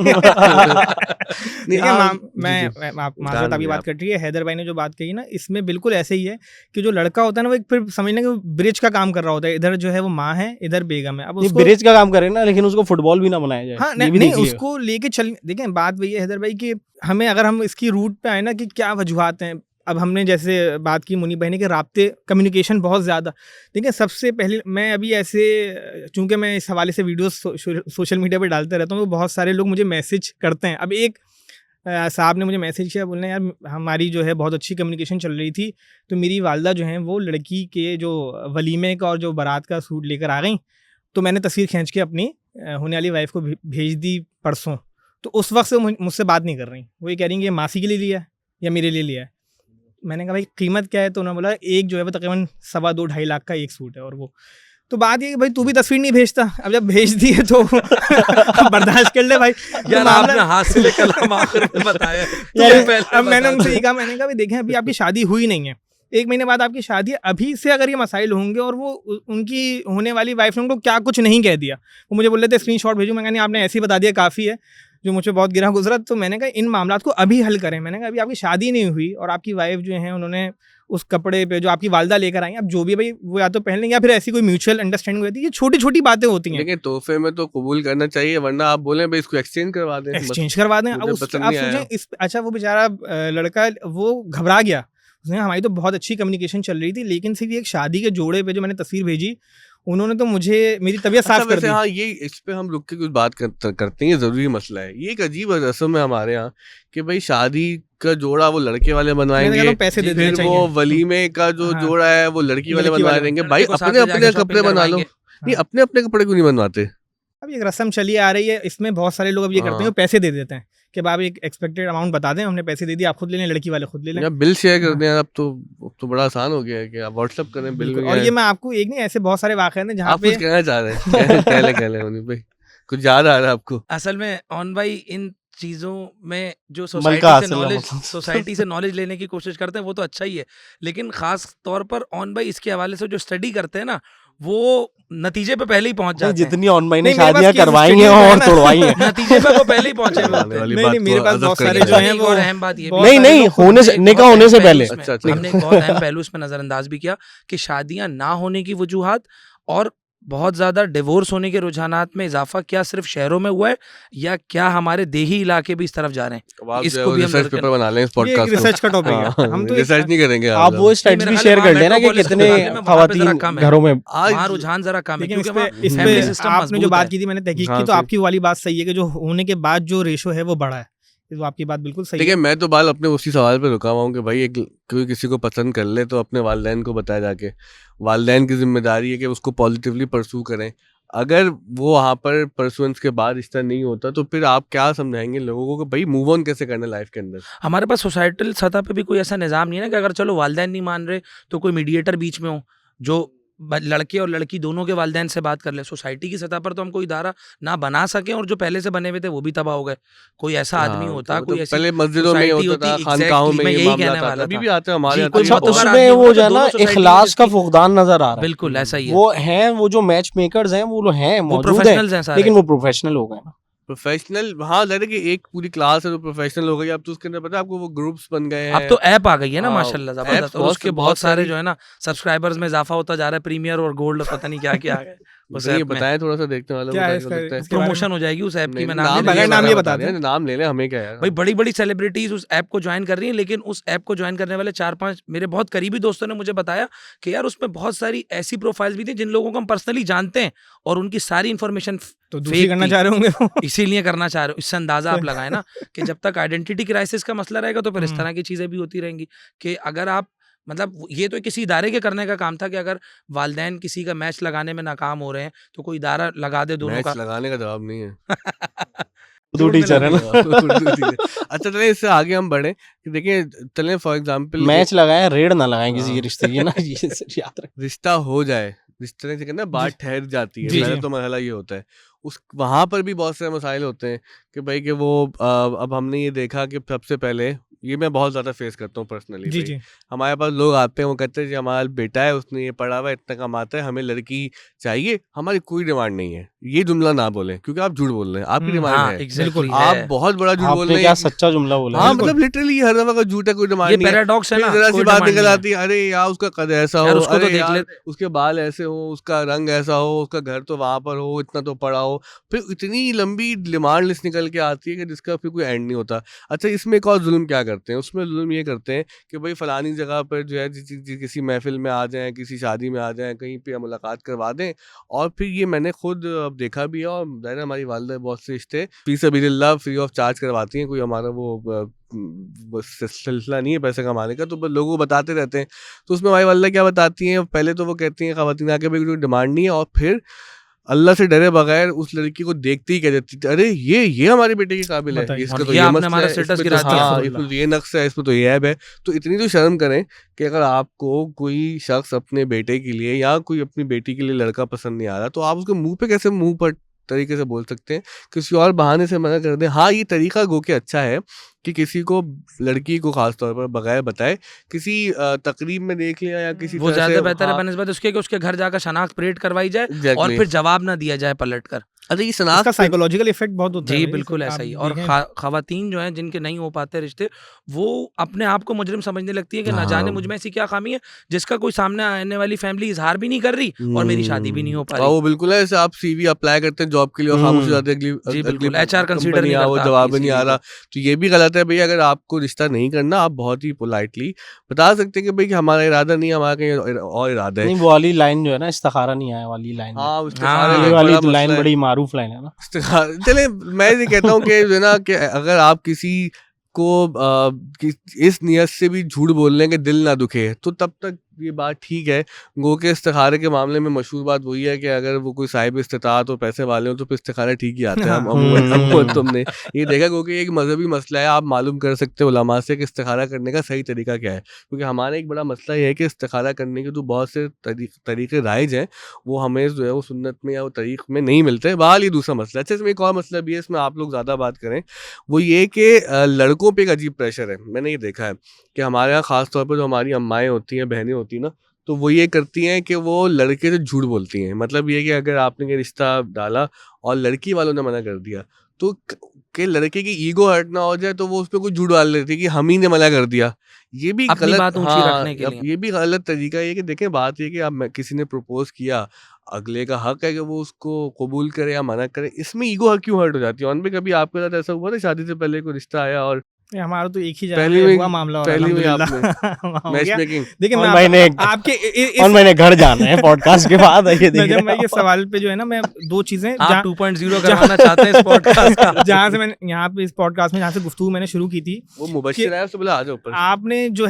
देखिए मैं माजरत अभी बात कर रही है, हैदर भाई ने जो बात कही ना, इसमें बिल्कुल ऐसे ही है कि जो लड़का होता है ना वो एक फिर समझने के ब्रिज का काम कर रहा होता है। इधर जो है वो माँ है, इधर बेगम है। अब उसको ब्रिज का काम करे ना, लेकिन उसको फुटबॉल भी ना बनाया जाए। हाँ ये भी नहीं, देखिए। उसको लेके चल। देखें बात वही है हैदर भाई कि हमें, अगर हम इसकी रूट पे आए ना कि क्या वजूहात हैं। अब हमने जैसे बात की मुनी बहनी के राब्ते, कम्युनिकेशन बहुत ज़्यादा। देखिए सबसे पहले मैं अभी ऐसे, चूंकि मैं इस हवाले से वीडियोस सोशल मीडिया पे डालते रहता हूँ, तो बहुत सारे लोग मुझे मैसेज करते हैं। अब एक साहब ने मुझे मैसेज किया, बोलने यार हमारी जो है बहुत अच्छी कम्युनिकेशन चल रही थी, तो मेरी वालदा जो हैं वो लड़की के जो वलीमे का और जो बारात का सूट लेकर आ गई, तो मैंने तस्वीर खींच के अपनी होने वाली वाइफ को भेज दी परसों। तो उस वक्त से मुझसे बात नहीं कर रही, वो ये कह रही हैं कि मासी के लिए लिया है या मेरे लिए लिया है। मैंने कहा भाई कीमत क्या है, तो उन्होंने बोला एक जो है वो तकरीबन 2.5-2.5 लाख का एक सूट है। और वो तो बात ये कि भाई तू भी तस्वीर नहीं भेजता, अब जब भेज दी है तो बर्दाश्त कर ले भाई। यार आपने हाथ से लेकर हम आखिर में बताया अब मैंने उनसे कहा, मैंने कहा भाई देखें अभी आपकी शादी हुई नहीं है, 1 महीने बाद आपकी शादी है, अभी से अगर ये मसाइल होंगे, और वो उनकी होने वाली वाइफ ने उनको क्या कुछ नहीं कह दिया, वो मुझे बोल रहे थे स्क्रीनशॉट भेजो, मैं कहा नहीं आपने ऐसे ही बता दिया काफ़ी है, जो मुझे बहुत गिरा गुजरा। तो मैंने कहा इन मामलात को अभी हल करें। मैंने कहा अभी आपकी शादी नहीं हुई और आपकी वाइफ जो है उन्होंने उस कपड़े पे जो आपकी वालदा लेकर आई, अब जो भी भाई वो या तो पहन लेंगे या फिर ऐसी कोई म्यूचुअल अंडरस्टैंडिंग होती है। ये छोटी छोटी बातें होती हैं, लेकिन तोहफे में तो कबूल करना चाहिए, वरना आप बोले भाई इसको एक्सचेंज करवा दें, एक्सचेंज करवा दें। अब आप सोचें इस, अच्छा वो बेचारा लड़का वो घबरा गया, उसने हमारी तो बहुत अच्छी कम्युनिकेशन चल रही थी, लेकिन सिर्फ एक शादी के जोड़े पे जो मैंने तस्वीर भेजी, उन्होंने तो मुझे मेरी तबीयत साफ कर दी। हाँ, ये इस पे हम रुक के कुछ बात करते हैं, जरूरी मसला है। ये एक अजीब रस्म है हमारे यहाँ कि भाई शादी का जोड़ा वो लड़के वाले बनवाएंगे, पैसे दे देने फिर वो वलीमे का जो जोड़ा है वो लड़की वाले बनवा देंगे। भाई अपने अपने कपड़े बना लो, नहीं अपने अपने कपड़े क्यों नहीं बनवाते? अब ये रस्म चली आ रही है, इसमें बहुत सारे लोग अब ये करते हैं, पैसे दे देते हैं कि आप एक एक्सपेक्टेड अमाउंट बता दें, हमने पैसे दे दिए, आप खुद ले लें, लड़की वाले खुद ले लें, बिल शेयर कर दें। अब तो बड़ा आसान हो गया है कि आप व्हाट्सएप करें बिल में। और ये मैं आपको एक नहीं, ऐसे बहुत सारे वाक़े हैं जहाँ आप कुछ कहना चाह रहे हैं? कहले मुनीब भाई, कुछ याद आ रहा है आपको? असल में ऑन भाई इन चीज़ों में जो सोसाइटी से नॉलेज लेने की कोशिश करते हैं वो तो अच्छा ही है, लेकिन ख़ास तौर पर ऑन भाई इसके हवाले से जो स्टडी करते हैं ना, वो नतीजे पे पहले ही पहुंच जाते हैं। जितनी ऑन भाई ने शादियां करवाई हैं और तोड़वाई हैं, नतीजे पे वो पहले ही पहुंचे हैं। नहीं मेरे पास बहुत सारे जो हैं वो, और अहम बात ये नहीं होने से, निकाह होने से पहले हमने एक बहुत अहम पहलू इसमें नजरअंदाज भी किया कि शादियां ना होने की वजूहात और बहुत ज़्यादा डिवोर्स होने के रुझानात में इजाफा क्या सिर्फ शहरों में हुआ है या क्या हमारे देही इलाके भी इस तरफ जा रहे हैं? इसको भी हम रिसर्च पेपर बना लें इस पॉडकास्ट, रिसर्च का टॉपिक है, हम तो रिसर्च नहीं करेंगे। आप वो स्टैट्स भी शेयर कर लेना कि कितने खवातीन घरों में वहाँ रुझान जरा कम है, क्योंकि आपने जो बात की थी मैंने तहकीक की, तो आपकी वाली बात सही है कि जो होने के बाद जो रेशो है वो बढ़ा है, तो आपकी बात बिल्कुल सही है। मैं तो बाल अपने उसी सवाल पे रुका हुआ हूँ कि भाई कोई किसी को पसंद कर ले तो अपने वालिदैन को बताया जाके, वालिदैन की जिम्मेदारी है कि उसको पॉजिटिवली परसू करें। अगर वो वहाँ पर परसुएंस के बाद रिश्ता नहीं होता तो फिर आप क्या समझाएंगे लोगों को कि भाई मूव ऑन कैसे करना लाइफ के अंदर? हमारे पास सोसाइटल सतह पे भी कोई ऐसा निज़ाम नहीं है ना कि अगर चलो वालिदैन नहीं मान रहे तो कोई मीडिएटर बीच में हो जो लड़के और लड़की दोनों के वालिदैन से बात कर ले। सोसाइटी की सतह पर तो हम कोई इदारा ना बना सके, और जो पहले से बने हुए थे वो भी तबाह हो गए। कोई ऐसा आदमी होता, कोई ऐसी पहले मस्जिदों में सोसाइटी होता था, होती, खानकाहों में मैं ये यही मामला कहने था, वाला अभी था। भी आते हैं हमारे जी, यहाँ कोई तक। मोतबर उसमें आदमी वो होता जो है तो ना दोनों सोसाइटी इखलास का जिसकी- फुकदान नजर आ रहा है। बिल्कुल ऐसा ही है। वो हैं, वो जो मैच मेकर्स हैं वो हैं, वो मौजूद हैं, प्रोफेशनल्स हैं सारे। लेकिन वो प्रोफेशनल हो गए ना। प्रोफेशनल, हाँ लगे कि एक पूरी क्लास है तो प्रोफेशनल हो गई। अब तो उसके अंदर पता है आपको वो ग्रुप्स बन गए हैं। अब तो ऐप आ गई है ना हाँ, माशाल्लाह apps जबरदस्त, और बहुत- उसके बहुत बहुत सारे सारी- जो है ना सब्सक्राइबर्स में इजाफा होता जा रहा है। प्रीमियर और गोल्ड पता नहीं क्या क्या है उस ये ऐप में। बताएं थोड़ा सा देखने वालों को क्या है ताकि हो इसका- सकता है। इसके बारे में? प्रमोशन हो जाएगी उस ऐप की। नहीं, मैं नाम नाम बगैर नाम ये बता दें, नाम ले लें, हमें क्या यार। भाई बड़ी बड़ी सेलिब्रिटीज उस ऐप को ज्वाइन कर रही हैं, लेकिन उस ऐप को ज्वाइन करने वाले 4-5 मेरे बहुत करीबी दोस्तों ने मुझे बताया कि यार उसमें बहुत सारी ऐसी प्रोफाइल्स भी थी जिन लोगों को हम पर्सनली जानते हैं, और उनकी सारी इन्फॉर्मेशन तो दूसरी करना चाह रहे होंगे वो। इसीलिए करना चाह रहे हो। इससे अंदाजा आप लगाए ना कि जब तक आइडेंटिटी क्राइसिस का मसला रहेगा तो फिर इस तरह की चीजें भी होती रहेंगी। कि अगर आप मतलब ये तो किसी इदारे के करने का काम था कि अगर वालिदैन किसी का मैच लगाने में नाकाम हो रहे हैं तो कोई इदारा लगा दे दोनों मैच का। लगाने का जवाब नहीं है। उर्दू टीचर है ना। उर्दू टीचर। अच्छा चले इससे आगे हम बढ़े कि देखिए, चले फॉर एग्जांपल मैच लगाए, रेड ना लगाएं किसी हाँ। के रिश्ते की ना। ये याद रखें। रिश्ता हो जाए, रिश्ते से कहना बात ठहर जाती है, जी, पहले जी। तो मसला ये होता है। उस वहाँ पर भी बहुत सारे मसाइल होते हैं कि भाई कि वो अब हमने ये देखा कि सबसे पहले ये मैं बहुत ज़्यादा फेस करता हूँ पर्सनली। जी जी हमारे पास लोग आते हैं, वो कहते हैं कि हमारा बेटा है, उसने ये पढ़ा हुआ है, इतना कमाता है, हमें लड़की चाहिए, हमारी कोई डिमांड नहीं है। ये जुमला ना बोलें क्योंकि आप झूठ बोल रहे हैं, आपकी डिमांड हाँ, है। exactly आप है। बहुत बड़ा झूठ बोल आपने रहे क्या हैं। सच्चा जुमला बोला? हाँ बिल्कुल। मतलब लिटरली हर दफा का झूठ है, कोई डिमांड ये नहीं है। पैराडॉक्स है फिर ना, जरा सी कोई बात डिमांड निकल नहीं है। आती है, अरे यार उसका कद ऐसा हो, यार उसको तो अरे देख यार ले। उसके बाल ऐसे हो, उसका रंग ऐसा हो, उसका घर तो वहां पर हो, इतना तो पड़ा हो। फिर इतनी लंबी डिमांड लिस्ट निकल के आती है कि जिसका फिर कोई एंड नहीं होता। अच्छा इसमें एक और जुल्म क्या करते हैं, उसमें जुल्म ये करते हैं कि भाई फलानी जगह पर जो है किसी महफिल में आ जाएं, किसी शादी में आ जाएं, कहीं पे मुलाकात करवा दें। और फिर ये मैंने खुद अब देखा भी है, और ज़ाहिर है हमारी वालिदा बहुत से रिश्ते फी सबीलिल्लाह फ्री ऑफ चार्ज करवाती हैं। कोई हमारा वो सिलसिला नहीं है पैसे कमाने का, तो बस लोगों को बताते रहते हैं। तो उसमें हमारी वालिदा क्या बताती हैं, पहले तो वो कहती हैं ख़वातीन आके भाई कोई डिमांड नहीं है, और फिर अल्लाह से डरे बगैर उस लड़की को देखते ही कह देती थी, अरे ये हमारे बेटे के काबिल है, बताइए। इसका और तो ये ये आपने मसला हमारा है, स्टेटस इसमें गिरा तो दिया। हाँ, इसमें तो ये नक्श है, इसमें तो ये ऐब है। तो इतनी तो शर्म करें कि अगर आपको कोई शख्स अपने बेटे के लिए या कोई अपनी बेटी के लिए लड़का पसंद नहीं आ रहा, तो आप उसके मुंह पे कैसे मुंह पर तरीके से बोल सकते हैं, किसी और बहाने से मना कर दें। हाँ ये तरीका गो के अच्छा है कि किसी को लड़की को खास तौर पर बगैर बताए किसी तकरीब में देख लिया या किसी वो तरह ज्यादा से, बेहतर है हाँ, बनस्बत उसके कि उसके घर जाकर शनाख्त परेड करवाई जाए और exactly। फिर जवाब ना दिया जाए पलट कर। अच्छा ये इसका शनाख्त साइकोलॉजिकल इफेक्ट बहुत होता है जी भाई, बिल्कुल आप ऐसा ही। और देखें। खवातीन जो हैं जिनके नहीं हो पाते रिश्ते, वो अपने आप को मुजरिम समझने लगती है कि ना जाने हाँ। मुझ में ऐसी क्या खामी है जिसका कोई सामने आने वाली फैमिली इजहार भी नहीं कर रही और मेरी शादी भी नहीं हो पा हाँ, रही। वो बिल्कुल है, ऐसे आप सीवी अप्लाई करते हैं जॉब के लिए और खामोश हो जाते हैं, जी, अगली बिल्कुल, HR consider कंपनी नहीं वो करता जवाब आपकी नहीं आ CV रहा। तो ये भी गलत है भाई, अगर आपको रिश्ता नहीं करना आप बहुत ही पोलाइटली बता सकते हैं कि भाई कि हमारा इरादा नहीं है, हमारा कहीं और इरादा है। नहीं, वो वाली लाइन जो है ना, इस्तिखारा नहीं आया वाली लाइन। हाँ उसके हाँ, बारे में ये एक वाली बड़ा तो लाइन मसला है। बड़ी मारूफ लाइन है ना। चले मैं ये कहता हूँ कि जो है ना कि अगर आप किसी को इस नियत से भी झूठ बोलने के दिल ना दुखे तो तब तक ये बात ठीक है। गो के इस्तिखारे के मामले में मशहूर बात वही है कि अगर वो कोई साहिब इस्तिताअत और पैसे वाले हो तो फिर इस्तिखारा ठीक ही आता है। अमूमन तुमने ये देखा गो कि एक मजहबी मसला है, आप मालूम कर सकते हो उलमा से कि इस्तिखारा करने का सही तरीका क्या है, क्योंकि हमारा एक बड़ा मसला ये है कि इस्तिखारा करने के तो बहुत से तरीके राइज हैं, वो हमें जो है वो सुन्नत में या वो तरीक़ में नहीं मिलते। बहरहाल ये दूसरा मसला है। अच्छा इसमें एक और मसला भी है, इसमें आप लोग ज़्यादा बात करें, वो ये कि लड़कों पे एक अजीब प्रेशर है। मैंने ये देखा है कि हमारे यहाँ ख़ास तौर पर जो हमारी अम्माएँ होती हैं, बहनें होती हैं ना, तो वो ये करती हैं कि वो लड़के से झूठ बोलती हैं। मतलब ये कि अगर आपने ये रिश्ता डाला और लड़की वालों ने मना कर दिया तो कि लड़के की ईगो हर्ट ना हो जाए तो वो उस पर कुछ झूठ डाल देती है कि हम ही ने मना कर दिया। ये भी अपनी गलत, बात ऊंची रखने के अब लिए। ये भी गलत तरीका है कि देखें बात ये कि आप किसी ने प्रपोज किया, अगले का हक है कि वो उसको कबूल करे या मना करे, इसमें ईगो क्यों हर्ट हो जाती है। और भी कभी आपके साथ ऐसा हुआ था शादी से पहले कोई रिश्ता आया और हमारा तो एक ही पहली जगह में- हुआ मामला और पहली में अल्हम्दुलिल्लाह हो मैच गया। मेकिंग देखिए और मैं मैंने आपके और मैंने घर जाना है पॉडकास्ट के बाद। ये नजम देखिए भाई के सवाल पे जो है ना, मैं दो चीजें आप 2.0 करवाना चाहते हैं इस पॉडकास्ट का। जहाँ से मैंने यहाँ पे इस पॉडकास्ट में जहाँ से गुफ्तगू मैंने शुरू की थी, वो मुबश्शिर है, उससे बोला आ जाओ ऊपर। आपने जो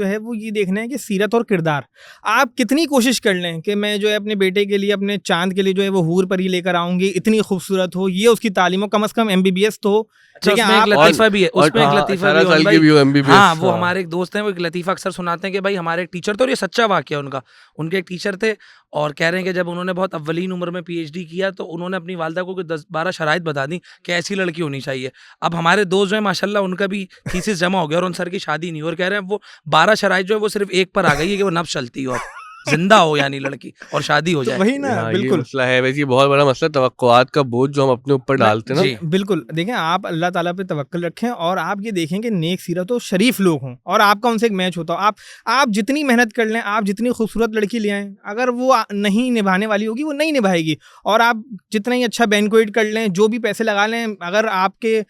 है वो ये देखना है कि सीरत और किरदार, आप कितनी कोशिश कर लें कि मैं जो है अपने बेटे के लिए, अपने चांद के लिए जो है वो हूर पर ही लेकर आऊंगी, इतनी खूबसूरत हो, ये उसकी तालीम हो, कम से कम MBBS तो हो, अच्छा, देखिए, उसमें एक आप- लतीफा भी है, उसमें एक लतीफा 18 भी है साल भाई। के भी हो MBBS। हाँ, वो हमारे एक दोस्त हैं, वो एक लतीफा अक्सर सुनाते हैं कि भाई हमारे एक टीचर थे, और ये सच्चा वाकया है उनका। उनके एक टीचर थे और कह रहे हैं कि जब उन्होंने बहुत अव्वलीन उम्र में PhD किया तो उन्होंने अपनी वालिदा को 10-12 शराइत बता दी कि ऐसी लड़की होनी चाहिए। अब हमारे दोस्त जो है माशाल्लाह उनका भी थीसिस जमा हो गया और उन सर की शादी नहीं हुई, और कह रहे हैं वो 12 शराइत जो है वो सिर्फ एक पर आ गई है कि वो नब्ज चलती हो, अब जिंदा हो यानी लड़की, और शादी हो तो जाए। वही ना, हाँ, ये बिल्कुल मसला है वैसे, ये बहुत बड़ा मसला, तवक्कुआत का बोझ जो हम अपने ऊपर डालते हैं ना। जी। बिल्कुल। देखें, आप अल्लाह ताला पे तवक्कल रखें और आप ये देखें कि नेक सीरत हो, शरीफ लोग हों और आपका उनसे एक मैच होता हो। आप जितनी मेहनत कर लें, आप जितनी खूबसूरत लड़की ले आएँ, अगर वो नहीं निभाने वाली होगी, वो नहीं निभाएगी। और आप जितना ही अच्छा बैंक्वेट कर लें, जो भी पैसे लगा लें, अगर आपके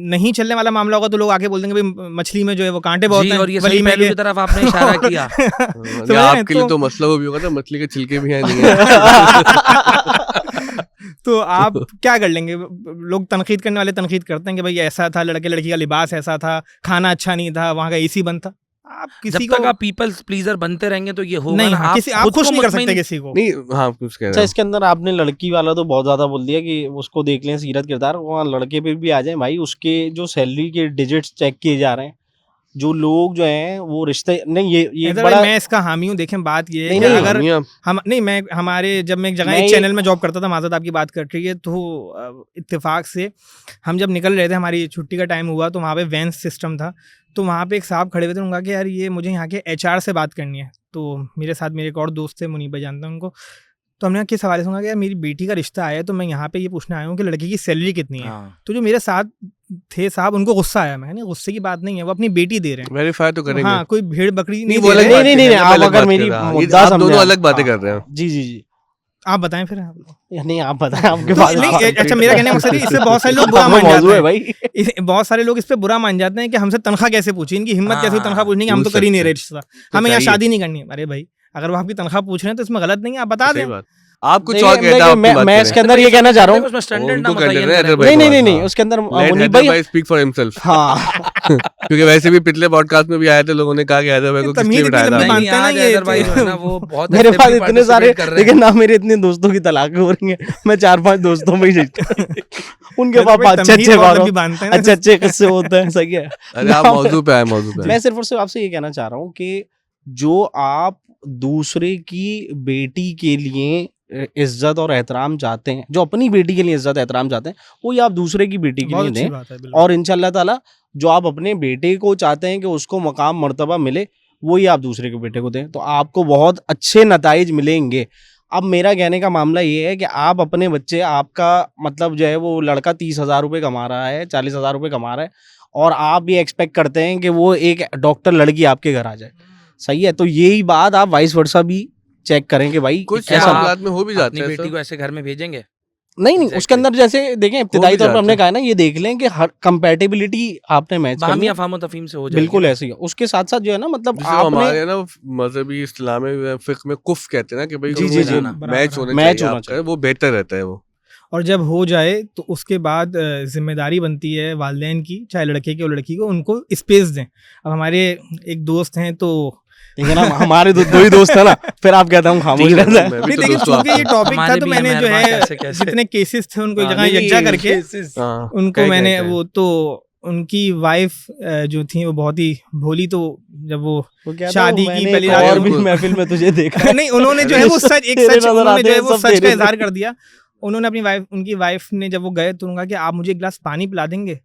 नहीं चलने वाला मामला होगा तो लोग आके बोल देंगे भाई मछली में जो है वो कांटे बहुत जी, हैं, और ये सही वलीमे पहलू के। की तरफ आपने इशारा किया। तो या वही आपके ना, लिए तो मसला वो भी होगा था, मछली के छिलके भी हैं नहीं है। तो आप क्या कर लेंगे? लोग तनकीद करने वाले तनकीद करते हैं कि भाई ऐसा था, लड़के लड़की का लिबास ऐसा था, खाना अच्छा नहीं था, वहाँ का AC बंद था। आप किसी जब को तक आप पीपल्स प्लीजर बनते रहेंगे तो ये होगा नहीं, ना, हाँ, किसी आप खुश नहीं कर सकते मुतमईन- किसी को। नहीं, हाँ कुछ कह अच्छा, रहा इसके अंदर आपने लड़की वाला तो बहुत ज्यादा बोल दिया कि उसको देख लें सीरत किरदार, वहाँ लड़के पे भी आ जाए भाई, उसके जो सैलरी के डिजिट्स चेक किए जा रहे हैं, जो लोग जो हैं वो रिश्ते नहीं, ये इधर बड़ा मैं इसका हामी हूँ। देखें, बात ये है नहीं, कि नहीं, अगर हामी आप- हम नहीं, मैं हमारे जब मैं एक जगह मैं एक ये- चैनल में जॉब करता था, माज़रत आपकी बात कर रही है, तो इत्तेफाक से हम जब निकल रहे थे, हमारी छुट्टी का टाइम हुआ, तो वहाँ पे वैन सिस्टम था। तो वहाँ पे एक साहब खड़े हुए थे, उनका कि यार ये मुझे यहाँ के HR से बात करनी है। तो मेरे साथ मेरे एक और दोस्त थे, मुनीब भाई जानते हैं उनको। तो हमने किस हवाले से कहा कि यार मेरी बेटी का रिश्ता आया है, तो मैं यहाँ पे ये पूछने आया हूँ कि लड़की की सैलरी कितनी है। हाँ। तो जो मेरे साथ थे साहब, उनको गुस्सा आया। मैं नहीं, गुस्से की बात नहीं है, वो अपनी बेटी दे रहे हैं। वेरीफाई तो करेंगे। हाँ, कोई भेड़ बकरी नहीं, नहीं वो दे अलग रहे। नहीं, बात नहीं, कर नहीं, रहे हैं, आप अलग अगर बात मेरी कर रहे हैं। मुद्दा आप समझे दोनों आप। अलग बातें हाँ, कर रहे हैं। जी जी जी, आप बताएं फिर आप। नहीं आप बताएं, आपके तो पास नहीं, अच्छा, मेरा कहने का मकसद है, इससे बहुत सारे लोग बुरा आपका मान मौजू जाते है हैं। भाई। बहुत सारे लोग इस पे बुरा मान जाते हैं कि हमसे तनख्वाह कैसे पूछी, इनकी हिम्मत कैसे हुई तनख्वाह पूछने की, हम तो कर ही नहीं रहे रिश्ता, हमें यहाँ चाहिए। शादी नहीं करनी है। अरे भाई, अगर वो आपकी तनख्वाह पूछ रहे हैं तो इसमें गलत नहीं है, आप बता सही दें। बात। आप कुछ देखिए, और कहता आप मैं इसके अंदर ये कहना चाह रहा हूँ, उसमें स्टैंडर्ड ना उनको कर मुतय्यन लेना है, करें। भाई नहीं को नहीं नहीं, हाँ। उसके अंदर Let मुनीब हैदर भाई, भाई speak for himself। हाँ क्योंकि वैसे भी पिछले पॉडकास्ट में भी आए थे, लोगों ने कहा कि हैदर भाई को किस तमीज़ लिए इतनी बिठाया लंबी था। बांधते हैं ना नहीं, ये, हैदर भाई जो है ना वो बहुत मेरे पास actively इतने सारे, participate कर रहे हैं। लेकिन ना मेरे इतने दोस्तों की तलाक हो रही है, मैं 4-5 दोस्तों में ही उनके हैदर पापा भाई अच्छे तमीज़ अच्छे बहुत बारों लंबी बांधते हैं ना। अच्छे अच्छे किस्से होते हैं, सही है। अरे आप मौजू पे आए, मौजू पे आए। मैं सिर्फ और सिर्फ आपसे ये कहना चाह रहा हूँ कि जो आप दूसरे की बेटी के लिए इज्जत और एहतराम चाहते हैं, जो अपनी बेटी के लिए इज्जत एहतराम चाहते हैं, वही आप दूसरे की बेटी के बहुत लिए अच्छी दें। बात है, बिल्कुल। और इंशाल्लाह ताला जो आप अपने बेटे को चाहते हैं कि उसको मकाम मर्तबा मिले, वही आप दूसरे के बेटे को दें, तो आपको बहुत अच्छे नताइज मिलेंगे। अब मेरा कहने का मामला ये है कि आप अपने बच्चे, आपका मतलब जो है वो लड़का 30,000 रुपये कमा रहा है, 40,000 रुपये कमा रहा है, और आप ये एक्सपेक्ट करते हैं कि वो एक डॉक्टर लड़की आपके घर आ जाए, सही है? तो यही बात आप वाइस वर्सा भी चेक करें कि भाई कुछ क्या ऐसा आप मामलात में हो भी जाता अपनी है बेटी ऐसा। को ऐसे घर में भेजेंगे? नहीं नहीं, Exactly. उसके अंदर जैसे देखें, इब्तिदाई तौर पर जाता हमने है। कहा ना, ये देख लें कि हर कंपैटिबिलिटी आपने मैच करनी बाहमी है, अफाम तफहीम से हो जाएगी। बिल्कुल ऐसी है। उसके साथ साथ जो है ना, मतलब जिसे आपने हमारे ना मजहबी इस्लाम में फिक्र में कुफ कहते हैं ना कि भाई जी, जी, जी। मैच होना मैच चाहिए होना आपका, वो बेहतर रहता है वो। और जब हो जाए तो उसके बाद जिम्मेदारी बनती है वालिदैन की, चाहे लड़के की और लड़की को, उनको स्पेस दें। अब हमारे एक दोस्त हैं, तो ठीक है ना, हमारे दो ही दोस्त है ना, फिर आप कहता हूँ खामोश ठीक है, रहता है। मैं भी नहीं तो देखिए, दोस्तों चूंकि ये टॉपिक था हमारे तो भी मैंने हैं जो मेहरबान, है कैसे-कैसे। जितने केसेस थे उनको एक हाँ, जगह नहीं, यकजा करके हाँ, उनको कहीं- मैंने कहीं- वो तो उनकी वाइफ जो थी वो बहुत ही भोली, तो जब वो वो कहता शादी हूँ, की मैंने पहली एक रात और को- भी महफिल में तुझे देखा है। नहीं, उन्होंने जो है वो सच, एक तेरे सच, नजर उन्होंने आते जो है हैं, वो सब सच का तेरे इजहार कर दिया। उन्होंने अपनी वाइफ, उनकी वाइफ ने जब वो गए तो उन्होंने कहा कि आप मुझे एक गिलास पानी पिला देंगे?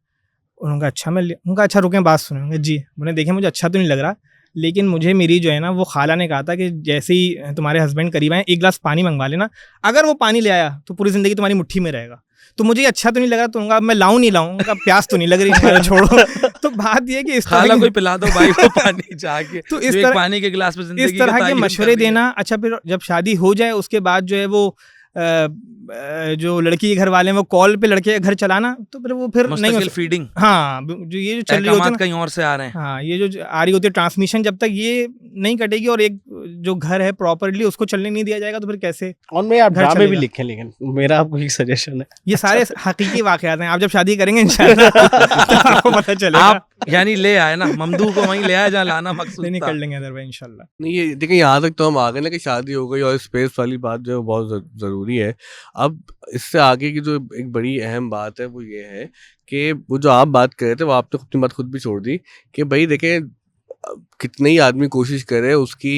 उन्होंने कहा अच्छा, मैं उनका अच्छा, रुकें बात सुने। उन्होंने जी, उन्हें देखे मुझे अच्छा तो नहीं लग रहा, लेकिन मुझे मेरी जो है ना वो खाला ने कहा था कि जैसे ही तुम्हारे हस्बैंड करीब आए, एक गिलास पानी मंगवा लेना, अगर वो पानी ले आया तो पूरी ज़िंदगी तुम्हारी मुट्ठी में रहेगा। तो मुझे अच्छा तो नहीं लग रहा, तो उनका मैं लाऊं नहीं लाऊं, उनका प्यास तो नहीं लग रही, मेरा छोड़ो। तो बात ये है कि इस तरह खाला की- कोई पिला दो भाई को पानी जाके, तो इस जो एक तरह पानी के गिलास में जिंदगी इस तरह का के ताय्युन मशवरे कर रही है। देना। अच्छा, फिर जब शादी हो जाए उसके बाद जो है वो जो लड़की के घर वाले हैं वो कॉल पे लड़के के घर चलाना, तो फिर वो फिर नहीं हो मुस्तकिल सकता। फीडिंग, हाँ, जो ये जो चल रही होती है अहकामात ना, कहीं और से आ रहे हैं। हाँ, ये जो आ रही होती है ट्रांसमिशन, जब तक ये नहीं कटेगी और एक जो घर है प्रॉपरली उसको चलने नहीं दिया जाएगा तो फिर कैसे और मैं आप घर ड्रामे भी चलेगा। लिखें, लेकिन मेरा आपको एक सजेशन है, ये सारे हकीकी वाकयात हैं। आप जब शादी करेंगे इंशाल्लाह तो आपको पता चलेगा। आप यानी ले आए ना ममदू को, वहीं ले आए जहाँ लाना मकसूद नहीं था। कर लेंगे अदर भाई इंशाल्लाह। नहीं ये देखिए यहाँ तक तो हम आ गए ना कि शादी हो गई और स्पेस वाली बात जो है वो बहुत ज़रूरी है। अब इससे आगे की जो एक बड़ी अहम बात है वो ये है कि वो जो आप बात कर रहे थे वो आपने अपनी बात खुद भी छोड़ दी कि भाई देखें कितने ही आदमी कोशिश करे उसकी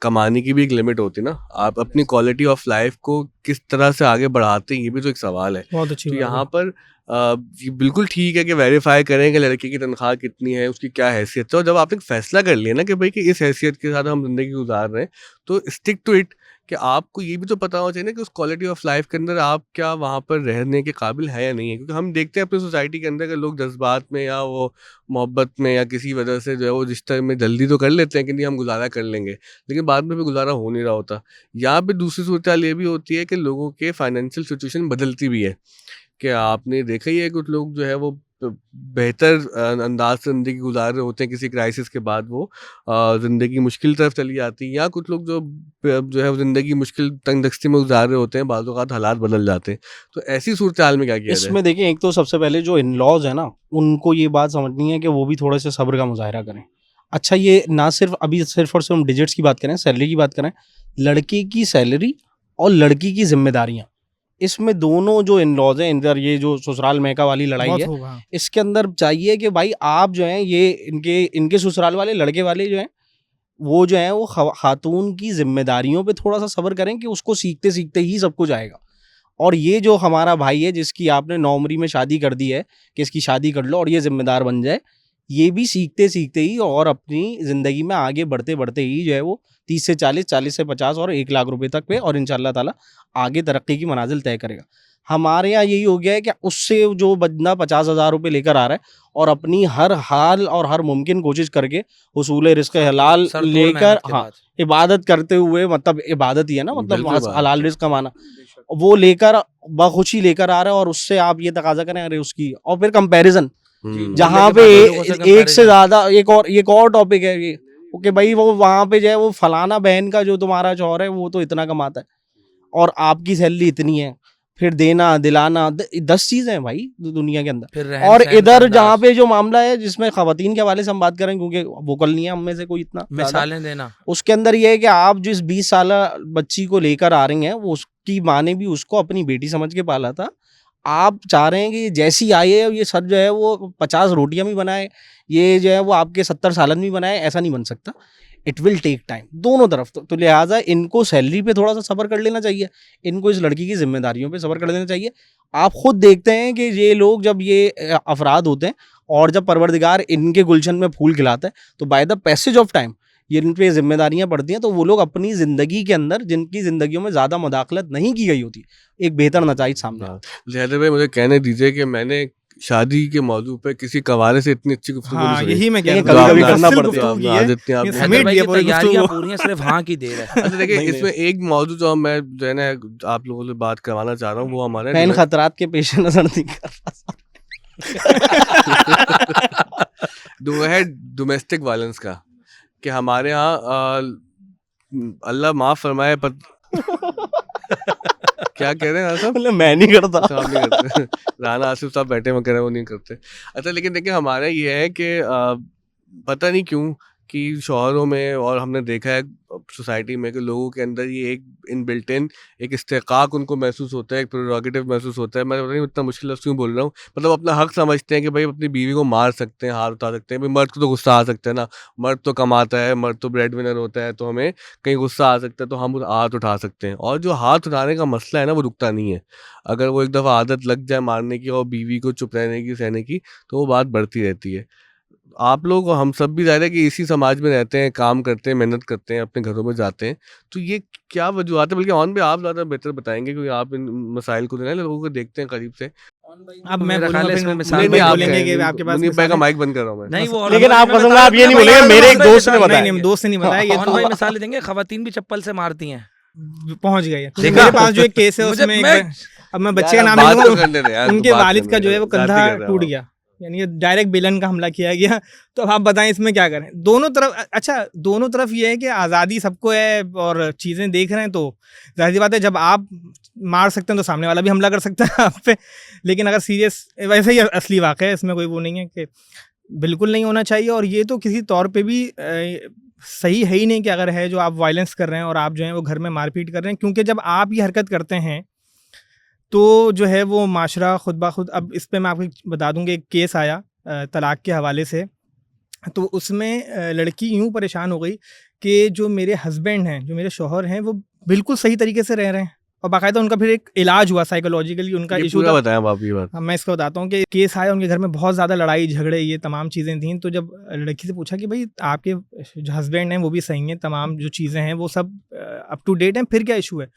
कमाने की भी एक लिमिट होती है ना। आप अपनी क्वालिटी ऑफ लाइफ को किस तरह से आगे बढ़ाते हैं ये भी तो एक सवाल है। बहुत अच्छी तो बात है। यहाँ पर ये बिल्कुल ठीक है कि वेरीफाई करें कि लड़के की तनख्वाह कितनी है, उसकी क्या हैसियत है, और जब आपने एक फैसला कर लिया ना कि भाई कि इस हैसियत के साथ हम जिंदगी गुजार रहे हैं तो स्टिक टू इट। कि आपको ये भी तो पता होना चाहिए ना कि उस क्वालिटी ऑफ लाइफ के अंदर आप क्या वहाँ पर रहने के काबिल है या नहीं है। क्योंकि हम देखते हैं अपनी सोसाइटी के अंदर कि लोग जज्बात में या वो मोहब्बत में या किसी वजह से जो है वो रिश्ते में जल्दी तो कर लेते हैं कि नहीं हम गुजारा कर लेंगे, लेकिन बाद में भी गुजारा हो नहीं रहा होता। यहाँ पे दूसरी सूरत ये भी होती है कि लोगों के फाइनेंशियल सिचुएशन बदलती भी है। कि आपने देखा ही है कुछ लोग जो है वो बेहतर अंदाज से ज़िंदगी गुजार रहे होते हैं, किसी क्राइसिस के बाद वो ज़िंदगी मुश्किल तरफ चली जाती है, या कुछ लोग जो है वो ज़िंदगी मुश्किल तंगदस्ती में गुजार रहे होते हैं, बाज़ औक़ात हालात बदल जाते हैं। तो ऐसी सूरत हाल में क्या किया जाए? इसमें देखिए, एक तो सबसे पहले जो इन लॉज है ना, उनको ये बात समझनी है कि वो भी थोड़े से सब्र का मुजाहरा करें। अच्छा, ये ना सिर्फ अभी सिर्फ और सिर्फ हम डिजिट्स की बात करें, सैलरी की बात करें, लड़के की सैलरी और लड़की की जिम्मेदारियां, इसमें दोनों जो इन लॉज हैं, इधर ये जो ससुराल मैका वाली लड़ाई बहुत है, होगा। इसके अंदर चाहिए कि भाई आप जो हैं ये इनके ससुराल वाले लड़के वाले जो हैं वो जो है वो खातून की जिम्मेदारियों पे थोड़ा सा सब्र करें कि उसको सीखते सीखते ही सब कुछ आएगा। और ये जो हमारा भाई है जिसकी आपने 9 उम्री में शादी कर दी है कि इसकी शादी कर लो और ये जिम्मेदार बन जाए, ये भी सीखते सीखते ही और अपनी ज़िंदगी में आगे बढ़ते बढ़ते ही जो है वो 30 से 40, 40 से 50 और 1 लाख रुपए तक पे और इंशाल्लाह ताला आगे तरक्की की मनाजिल तय करेगा। हमारे यहाँ यही हो गया है कि उससे जो बंदा 50,000 रुपये लेकर आ रहा है और अपनी हर हाल और हर मुमकिन कोशिश करके हुसूल रिज़्क़ हलाल लेकर, हाँ, इबादत करते हुए, मतलब इबादत ही है ना, मतलब हलाल रिज़्क़ कमाना, वो लेकर बखुशी लेकर आ रहा है और उससे आप ये तकाजा करें अरे उसकी, और फिर कंपैरिजन जहाँ पे एक से ज़्यादा एक और टॉपिक है ये कि भाई वो वहाँ पे जो है वो फलाना बहन का जो तुम्हारा शौहर है वो तो इतना कमाता है और आपकी सैलरी इतनी है, फिर देना दिलाना 10 चीज़ें हैं भाई दुनिया के अंदर। और इधर जहाँ पे जो मामला है जिसमें खवातीन के हवाले से हम बात करें, क्योंकि वोकल नहीं है हम में से कोई इतना मिसालें देना, उसके अंदर ये है कि आप जिस 20 साल बच्ची को लेकर आ रही हैं वो उसकी माँ ने भी उसको अपनी बेटी समझ के पाला था। आप चाह रहे हैं कि जैसी आई है ये सर जो है वो 50 रोटियां भी बनाए, ये जो है वो आपके 70 सालन भी बनाए, ऐसा नहीं बन सकता। इट विल टेक टाइम दोनों तरफ। तो लिहाजा इनको सैलरी पे थोड़ा सा सब्र कर लेना चाहिए, इनको इस लड़की की जिम्मेदारियों पे सब्र कर लेना चाहिए। आप खुद देखते हैं कि ये लोग जब ये अफराद होते हैं और जब परवरदिगार इनके गुलशन में फूल खिलाता है तो by the passage of time ये इन पे जिम्मेदारियां पड़ती हैं, तो वो लोग अपनी ज़िंदगी के अंदर जिनकी ज़िंदगियों में ज़्यादा मुदाखलत नहीं की गई होती, एक बेहतर नताइज सामने आता है। जहदर भाई मुझे कहने दीजिए कि मैंने शादी के मौजू पे किसी कवाले से इतनी अच्छी गुफ्तगू नहीं सुनी। यही मैं कह रहा हूँ, कभी-कभी करना पड़ता है। है। समेट दिया पूरी तैयारियां गुफ्तगू। पूरी हैं, सिर्फ हाँ की देर है। अच्छा देखिए, इसमें एक मौजू जो मैं जो है ना आप लोगों से बात करवाना चाह रहा हूँ वो हमारे मैं इन खतरात के पेश नजर नहीं कर रहा। वो है डोमेस्टिक वायलेंस का, कि हमारे यहाँ अल्लाह माफ़ फरमाए पर क्या कह रहे हैं सब? मैं नहीं करता। आप नहीं करते। राना आसिफ साहब बैठे हुए कह रहे हैं वो नहीं करते। अच्छा, लेकिन देखिए हमारा ये है कि पता नहीं क्यों कि शोहरों में, और हमने देखा है सोसाइटी में कि लोगों के अंदर ये एक इनबिल्ट इन एक इस्तेकाक उनको महसूस होता है, एक प्रेरोगेटिव महसूस होता है। मैं पता नहीं इतना मुश्किल लफ्ज़ क्यों बोल रहा हूँ, मतलब अपना हक समझते हैं कि भाई अपनी बीवी को मार सकते हैं, हाथ उठा सकते हैं। भाई मर्द को तो गुस्सा आ सकता है ना, मर्द तो कमाता है, मर्द तो ब्रेड विनर होता है, तो हमें कहीं गुस्सा आ सकता है तो हम हाथ उठा सकते हैं। और जो हाथ उठाने का मसला है ना वो रुकता नहीं है। अगर वो एक दफ़ा आदत लग जाए मारने की और बीवी को चुप रहने की, सहने की, तो वो बात बढ़ती रहती है। आप लोग, हम सब भी ज़ाहिर है कि इसी समाज में रहते हैं, काम करते हैं, मेहनत करते हैं, अपने घरों में जाते हैं, तो ये क्या वजूहत है? बल्कि ऑन भी आप ज़्यादा बेहतर बताएंगे क्योंकि आप इन मसाइल को लोगों को देखते हैं करीब से। अब मैं बोलूंगा इसमें फिर मिसाल नहीं, नहीं, आप बोलेंगे कि आपके पास मुनीब भाई का माइक बंद कर रहा हूँ मैं। नहीं वो लेकिन आप कसम आप ये नहीं बोलेंगे मेरे एक दोस्त ने बताया। नहीं, दोस्त ने नहीं बताया, ये कौन तो भाई मिसाल देंगे, खवातीन भी चप्पल से मारती हैं। पहुंच गए। देखा? मेरे पास जो एक केस है उसमें अब मैं बच्चे का नाम बात नहीं तो लूंगा, करने दे यार, उनके बात वालिद करने का दे, जो है वो जाती कंधा कर रहे हो टूट आप। गया यानी डायरेक्ट विलन का हमला किया गया। तो अब आप बताएं इसमें क्या करें। दोनों तरफ, अच्छा दोनों तरफ ये है कि आज़ादी सबको है और चीज़ें देख रहे हैं, तो जाहिर सी बात है जब आप मार सकते हैं तो सामने वाला भी हमला कर सकता है आप पे। लेकिन अगर सीरियस, वैसे ही असली वाक़या है, इसमें कोई वो नहीं है कि बिल्कुल नहीं होना चाहिए। और ये तो किसी तौर पे भी सही है ही नहीं कि अगर है जो आप वायलेंस कर रहे हैं और आप जो है वो घर में मारपीट कर रहे हैं, क्योंकि जब आप ये हरकत करते हैं तो जो है वो माशरा खुद ब खुद। अब इस पे मैं आपको बता दूं कि एक केस आया तलाक़ के हवाले से, तो उसमें लड़की यूँ परेशान हो गई कि जो मेरे हस्बैंड हैं, जो मेरे शौहर हैं, वो बिल्कुल सही तरीके से रह रहे हैं और बाकायदा उनका फिर एक इलाज हुआ साइकोलॉजिकली, उनका इशू था। बताया आप ये बात। मैं इसको बताता हूँ कि केस आया, उनके घर में बहुत ज़्यादा लड़ाई झगड़े ये तमाम चीज़ें थीं। तो जब लड़की से पूछा कि भाई आपके जो हस्बैंड हैं वो भी सही हैं, तमाम जो चीज़ें हैं वो सब अप टू डेट हैं, फिर क्या इशू है?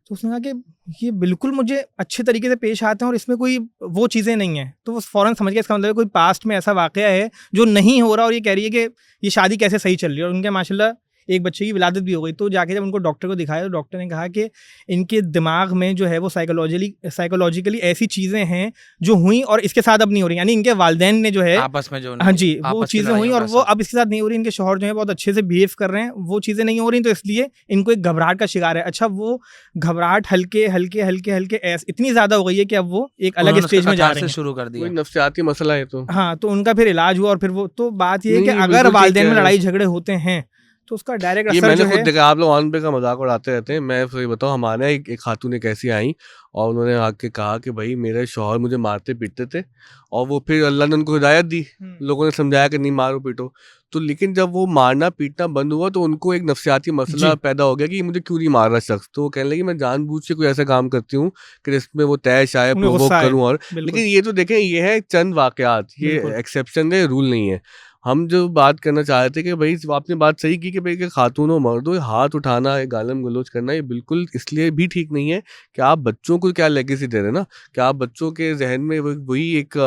तो उसने कहा कि ये बिल्कुल मुझे अच्छे तरीके से पेश आते हैं और इसमें कोई वो चीज़ें नहीं हैं। तो वो फ़ौरन समझ गया इसका मतलब है कोई पास्ट में ऐसा वाक़या है जो नहीं हो रहा और ये कह रही है कि ये शादी कैसे सही चल रही है। और उनके माशाल्लाह एक बच्चे की विलादत भी हो गई। तो जाके जब उनको डॉक्टर को दिखाया तो डॉक्टर ने कहा कि इनके दिमाग में जो है वो साइकोलॉजिकली ऐसी चीज़ें हैं जो हुई और इसके साथ अब नहीं हो रही। यानी इनके वालिदैन ने जो है आपस में जो, हाँ जी, वो चीज़ें हुई और वो अब इसके साथ नहीं हो रही। इनके शौहर जो है बहुत अच्छे से बिहेव कर रहे हैं, वो चीज़ें नहीं हो रही, तो इसलिए इनको एक घबराहट का शिकार है। अच्छा, वो घबराहट हल्के इतनी ज़्यादा हो गई है कि अब वो एक अलग स्टेज में जा रहे हैं, शुरू कर दिया। नफ्सियाती मसला है तो हाँ, तो उनका फिर इलाज हुआ। और फिर वो तो बात ये है कि अगर वालिदैन में लड़ाई झगड़े होते हैं तो उसका डायरेक्ट असर मैंने जो खुद है। देखा, आप लोग ऑन पे का मजाक उड़ाते रहते हैं। मैं सही बताऊं, हमारे यहाँ एक खातून ने कैसी आई और उन्होंने आके कहा कि भाई मेरे शौहर मुझे मारते पीटते थे और वो फिर अल्लाह ने उनको हिदायत दी, लोगों ने समझाया कि नहीं मारो पीटो। तो लेकिन जब वो मारना पीटना बंद हुआ तो उनको एक नफ्सियाती मसला पैदा हो गया कि मुझे क्यों नहीं मार रहा शख्स। तो वो कहने लगी मैं जानबूझ के कोई ऐसा काम करती हूँ कि जिसमें वो तैश आए, प्रोवोक करूँ। और लेकिन ये तो देखें, ये है चंद वाकयात, ये एक्सेप्शन है, रूल नहीं है। हम जो बात करना चाह रहे थे कि भाई आपने बात सही की कि भाई कि खातून और मर्दों हाथ उठाना, गालम गलोच करना, ये बिल्कुल इसलिए भी ठीक नहीं है कि आप बच्चों को क्या लेगेसी दे रहे हैं ना, कि आप बच्चों के जहन में वही एक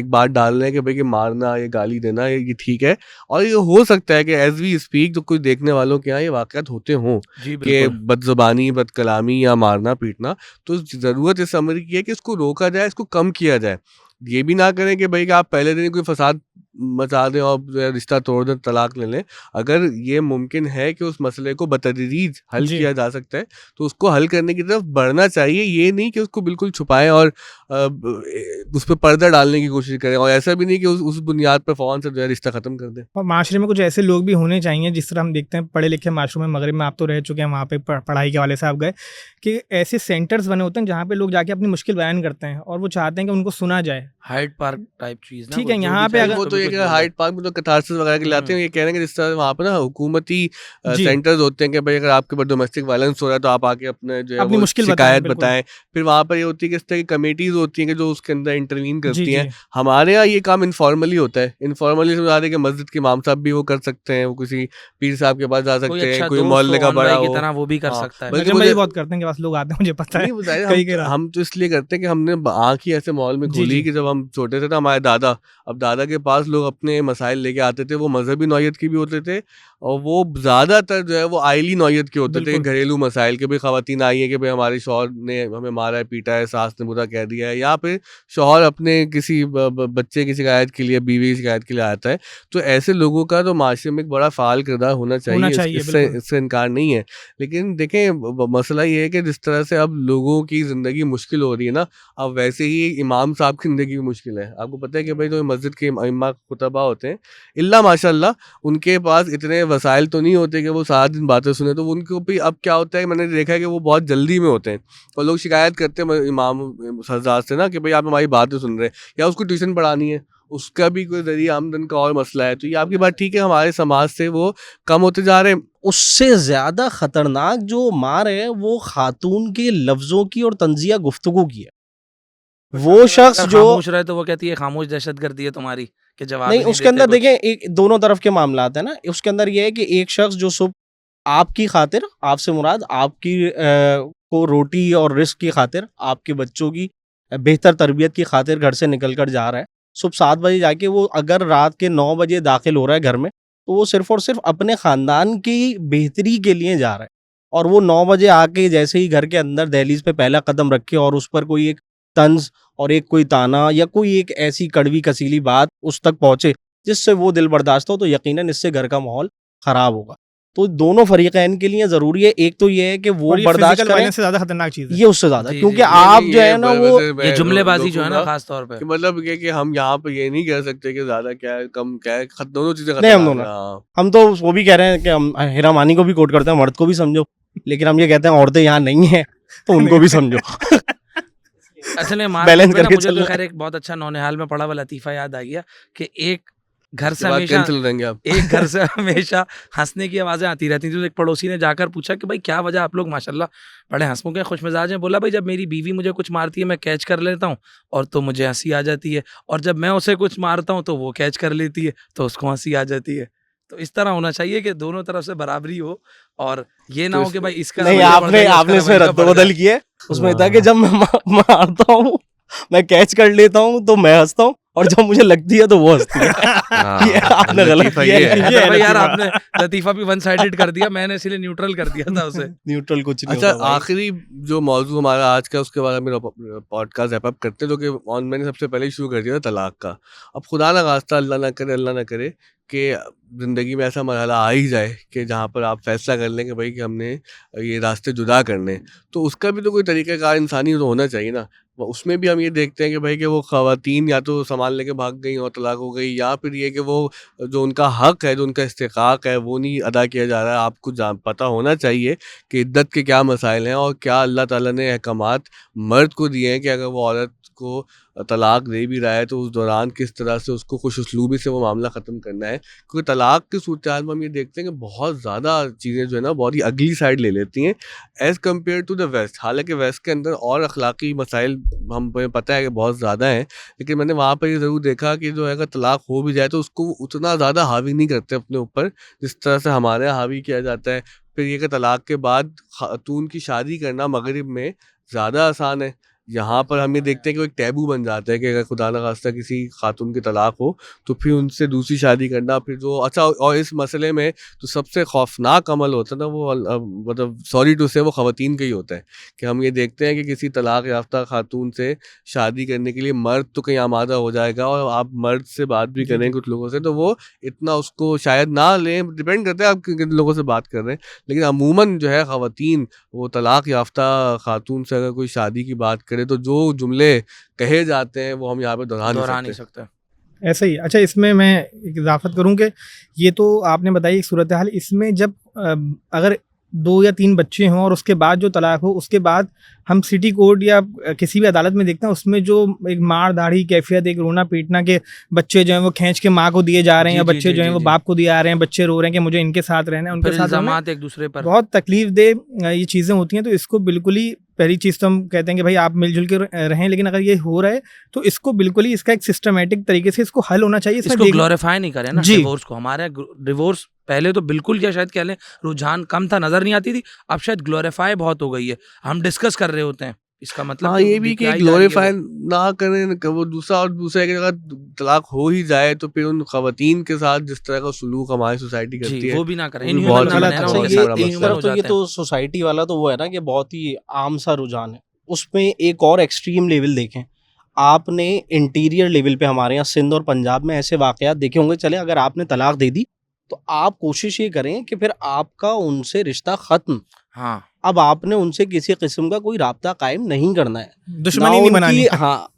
बात डाल रहे हैं कि भाई कि मारना, ये गाली देना ये ठीक है। और ये हो सकता है कि एज वी स्पीक तो कुछ देखने वालों के यहाँ ये वाक़यात होते हों कि बदज़बानी, बदकलामी या मारना पीटना। तो ज़रूरत इस अमर की है कि इसको रोका जाए, इसको कम किया जाए। ये भी ना करें कि भाई कि आप पहले दिन कोई फसाद मचा दें और रिश्ता तोड़ दें, तलाक ले लें। अगर ये मुमकिन है कि उस मसले को बतदरीज हल किया जा सकता है तो उसको हल करने की तरफ बढ़ना चाहिए। ये नहीं कि उसको बिल्कुल छुपाएं और उस पर पर्दा डालने की कोशिश करें, और ऐसा भी नहीं कि उस बुनियाद पर फ़ौरन से जो है रिश्ता ख़त्म कर दें। और माशरे में कुछ ऐसे लोग भी होने चाहिए, जिस तरह हम देखते हैं पढ़े लिखे माशरों में, मगरब में आप तो रह चुके हैं, वहाँ पे पढ़ाई के वाले से आप गए, कि ऐसे सेंटर्स बने होते हैं जहाँ पे लोग जाके अपनी मुश्किल बयान करते हैं और वो चाहते हैं कि उनको सुना जाए। हाइड पार्क टाइप चीज ना, ठीक है, यहाँ पे अगर वो तो ये हाइड पार्क में तो कैथारसिस वगैरह के लाते हैं। ये कह रहे हैं कि जिस तरह वहाँ पे ना हुकूमती सेंटर्स होते हैं कि भाई अगर आपके ऊपर डोमेस्टिक वायलेंस हो रहा है तो आप आके अपने जो है वो शिकायत बताएं। फिर वहाँ पर ये होती है कि इस तरह की कमेटीज होती हैं कि जो उसके अंदर इंटरवीन करती हैं। हमारे यहाँ ये काम इनफॉर्मली होता है। इनफॉर्मली समझा दें कि मस्जिद के इमाम साहब भी वो कर सकते हैं, वो किसी पीर साहब के पास जा सकते हैं, कोई मोहल्ले का बड़ा हो, वो भी कर सकता है। बल्कि मुझे बहुत करते हैं कि बस लोग आते हैं, मुझे पता है। हम तो इसलिए करते हैं कि हमने आँख ही ऐसे माहौल में खोली कि जब हम छोटे थे ना, हमारे दादा, अब दादा के पास लोग अपने मसाइल लेके आते थे, वो मजहबी नौयत के भी होते थे और वो ज़्यादातर जो है वो आइली नौयत के होते थे, घरेलू मसाइल के। भाई ख़वातीन आई है कि भाई हमारे शौहर ने हमें मारा है, पीटा है, सास ने बुरा कह दिया है, या फिर शौहर अपने किसी बच्चे की शिकायत के लिए, बीवी की शिकायत के लिए आता है। तो ऐसे लोगों का तो माशरे में एक बड़ा फ़ाल किरदार होना चाहिए, इससे इनकार नहीं है। लेकिन देखें, मसला ये है कि जिस तरह से अब लोगों की ज़िंदगी मुश्किल हो रही है ना, अब वैसे ही इमाम साहब की ज़िंदगी भी मुश्किल है। आपको पता है कि भाई जो मस्जिद के इमाम खुतबा होते हैं, इल्ला माशाल्लाह उनके पास इतने वसाइल तो नहीं होते कि वो सारा दिन बातें सुने। तो उनको भी अब क्या होता है, मैंने देखा है कि वो बहुत जल्दी में होते हैं और लोग शिकायत करते हैं इमाम सरदार से ना कि भाई आप हमारी बातें सुन रहे हैं, या उसको ट्यूशन पढ़ानी है, उसका भी कोई जरिए आमदन का और मसला है। तो ये आपकी बात ठीक है, हमारे समाज से वो कम होते जा रहे हैं। उससे ज्यादा खतरनाक जो मार है वो खातून के लफ्जों की और तंजिया गुफ्तगू की है। वो शख्स जो खामोश रहे तो वो कहती है खामोश दहशतगर्दी है तुम्हारी, कि जवाब नहीं, उसके अंदर देखें एक दोनों तरफ के मामला है ना। उसके अंदर ये है कि एक शख्स जो सुबह आपकी खातिर, आपसे मुराद आपकी को रोटी और रिस्क की खातिर, आपके बच्चों की बेहतर तरबियत की खातिर घर से निकल कर जा रहा है, सुबह 7 बजे जाके वो अगर रात के 9 बजे दाखिल हो रहा है घर में, तो वो सिर्फ और सिर्फ अपने ख़ानदान की बेहतरी के लिए जा रहा है। और वो 9 बजे आके जैसे ही घर के अंदर दहलीज पे पहला कदम रखे और उस पर कोई एक तंज और एक कोई ताना या कोई एक ऐसी कड़वी कसीली बात उस तक पहुंचे जिससे वो दिल बर्दाश्त हो, तो यकीनन इससे घर का माहौल खराब होगा। तो दोनों फरीकैन के लिए जरूरी है, एक तो ये है कि वो बर्दाश्त करें, से ज्यादा खतरनाक चीज है ये उससे ज्यादा, जी, क्योंकि जी, आप जो है ना वो ये जुमलेबाजी जो है ना खास तौर पे कि मतलब ये कि हम यहाँ पे ये नहीं कह सकते कि ज्यादा क्या है कम क्या है, दोनों चीजें नहीं, हम खतरनाक दोनों हैं, हाँ। हम तो वो भी कह रहे हैं कि हम हेरा मानी को भी कोट करते हैं, मर्द को भी समझो, लेकिन हम ये कहते हैं औरतें यहाँ नहीं है तो उनको भी समझो। अच्छा नहीं मार बैलेंस मुझे करके तो चलना खैर एक बहुत अच्छा नौनिहाल में पड़ा हुआ लतीफा याद आ गया कि एक घर से उसके बाद हमेशा कैंसिल रहेंगे आप। एक घर से हमेशा हंसने की आवाजें आती रहती थी। तो एक पड़ोसी ने जाकर पूछा कि भाई क्या वजह, आप लोग माशाल्लाह बड़े हंसमुख हैं, खुश मिजाज हैं। बोला भाई जब मेरी बीवी मुझे कुछ मारती है मैं कैच कर लेता हूँ और तो मुझे हंसी आ जाती है, और जब मैं उसे कुछ मारता हूँ तो वो कैच कर लेती है तो उसको हंसी आ जाती है। तो इस तरह होना चाहिए कि दोनों तरफ से बराबरी हो, और ये ना तो हो कि भाई इसका नहीं, रवैया बढ़ जाए, आपने उसका इसमें रवैया बढ़ रद्द-बदल जाए। किया है। उसमें था कि जब मैं मारता हूँ मैं कैच कर लेता हूँ तो मैं हंसता हूँ, और जब मुझे लगती है तो वो हंसती है। ये आपने गलत लतीफा किया ये है। है। ये भाई यार आपने लतीफा भी वन साइडेड कर दिया, मैंने इसीलिए न्यूट्रल कर दिया था उसे। न्यूट्रल कुछ नहीं अच्छा, होता भाई। आखिरी जो मौजू हमारा आज का, उसके बाद में पॉडकास्ट रैप अप करते हैं, जो कि मैंने सबसे पहले ही शुरू कर दिया था तलाक का। अब खुदा ना खास्ता, अल्लाह ना करे कि ज़िंदगी में ऐसा मरहला आ ही जाए कि जहाँ पर आप फैसला कर लें कि भाई कि हमने ये रास्ते जुदा करने, तो उसका भी तो कोई तरीक़ाकार इंसानी तो होना चाहिए ना। उसमें भी हम ये देखते हैं कि भाई कि वो ख़वातीन या तो सामान लेके भाग गई और तलाक हो गई, या फिर ये कि वो जो उनका हक़ है, जो उनका इस्तिक़ाक़ है, वो नहीं अदा किया जा रहा है। आपको पता होना चाहिए कि इद्दत के क्या मसाइल हैं और क्या अल्लाह ताला ने अहकामात मर्द को दिए हैं कि अगर वो औरत को तलाक दे भी रहा है तो उस दौरान किस तरह से उसको खुश उसलूबी से वो मामला ख़त्म करना है। क्योंकि तलाक की सूरत हाल में हम ये देखते हैं कि बहुत ज़्यादा चीज़ें जो है ना बहुत ही अगली साइड ले लेती हैं as compare to the west. हालांकि वेस्ट के अंदर और अखलाकी मसाइल हमें पता है कि बहुत ज़्यादा हैं, लेकिन मैंने वहाँ पर ये ज़रूर देखा कि जो है अगर तलाक हो भी जाए तो उसको उतना ज़्यादा हावी नहीं करते अपने ऊपर जिस तरह से हमारे यहाँ हावी किया जाता है। फिर ये कि तलाक के बाद खातून की शादी करना मगरिब में ज़्यादा आसान है। यहाँ पर हम ये देखते हैं कि वो एक टैबू बन जाता है कि अगर खुदा न खास्ता किसी खातून की तलाक हो तो फिर उनसे दूसरी शादी करना, फिर जो अच्छा, और इस मसले में तो सबसे खौफनाक अमल होता है ना वो मतलब सॉरी टू से वो ख़वातीन का ही होता है कि हम ये देखते हैं कि किसी तलाक याफ्ता खातून से शादी करने के लिए मर्द तो कहीं आमादा हो जाएगा, और आप मर्द से बात भी करें कुछ लोगों से तो वो इतना उसको शायद ना लें, डिपेंड करता है आप किन लोगों से बात कर रहे हैं, लेकिन अमूमन जो है ख़वातीन वो तलाक याफ्ता खातून से अगर कोई शादी की बात करे तो जो जुमले कहे जाते हैं वो हम यहाँ पे दोहरा नहीं सकते। ऐसा ही। अच्छा, इसमें मैं एक इजाफत करूँ कि ये तो आपने बताई एक सूरत हाल, इसमें जब अगर 2 या 3 बच्चे हों और उसके बाद जो तलाक हो, उसके बाद हम सिटी कोर्ट या किसी भी अदालत में देखते हैं उसमें जो एक मार दाढ़ी कैफियत, एक रोना पीटना के बच्चे जो हैं वो खींच के माँ को दिए जा रहे हैं या बच्चे जो हैं वो बाप को दिए आ रहे हैं, बच्चे रो रहे हैं कि मुझे इनके साथ रहना है, उनके साथ रहना है, एक दूसरे पर बहुत तकलीफ दे ये चीज़ें होती हैं। तो इसको बिल्कुल ही पहली चीज़ तो हम कहते हैं कि भाई आप मिलजुल के रहें, लेकिन अगर ये हो रहा है तो इसको बिल्कुल ही इसका एक सिस्टमेटिक तरीके से इसको हल होना चाहिए। इसको ग्लोरीफाई नहीं करें ना डिवोर्स को। हमारे डिवोर्स पहले तो बिल्कुल क्या शायद कह लें रुझान कम था, नजर नहीं आती थी, अब शायद ग्लोरीफाई बहुत हो गई है, हम डिस्कस कर रहे होते हैं इसका मतलब। हाँ, ये भी कि ग्लोरीफाई ना करें, वो दूसरा की जगह तलाक हो ही जाए तो फिर उन खवातीन के साथ जिस तरह का सुलूक हमारी सोसाइटी करती है वो भी ना करें। ये तो सोसाइटी वाला तो वो है ना कि बहुत ही आम सा रुझान है। उसमें एक और एक्सट्रीम लेवल देखें, आपने इंटीरियर लेवल पे हमारे यहाँ सिंध और पंजाब में ऐसे वाकयात देखे होंगे। चले अगर आपने तलाक दे दी तो आप कोशिश ये करें कि फिर आपका उनसे रिश्ता खत्म। हाँ, अब आपने उनसे किसी किस्म का कोई राब्ता कायम नहीं करना है, दुश्मनी नहीं बनानी। हाँ,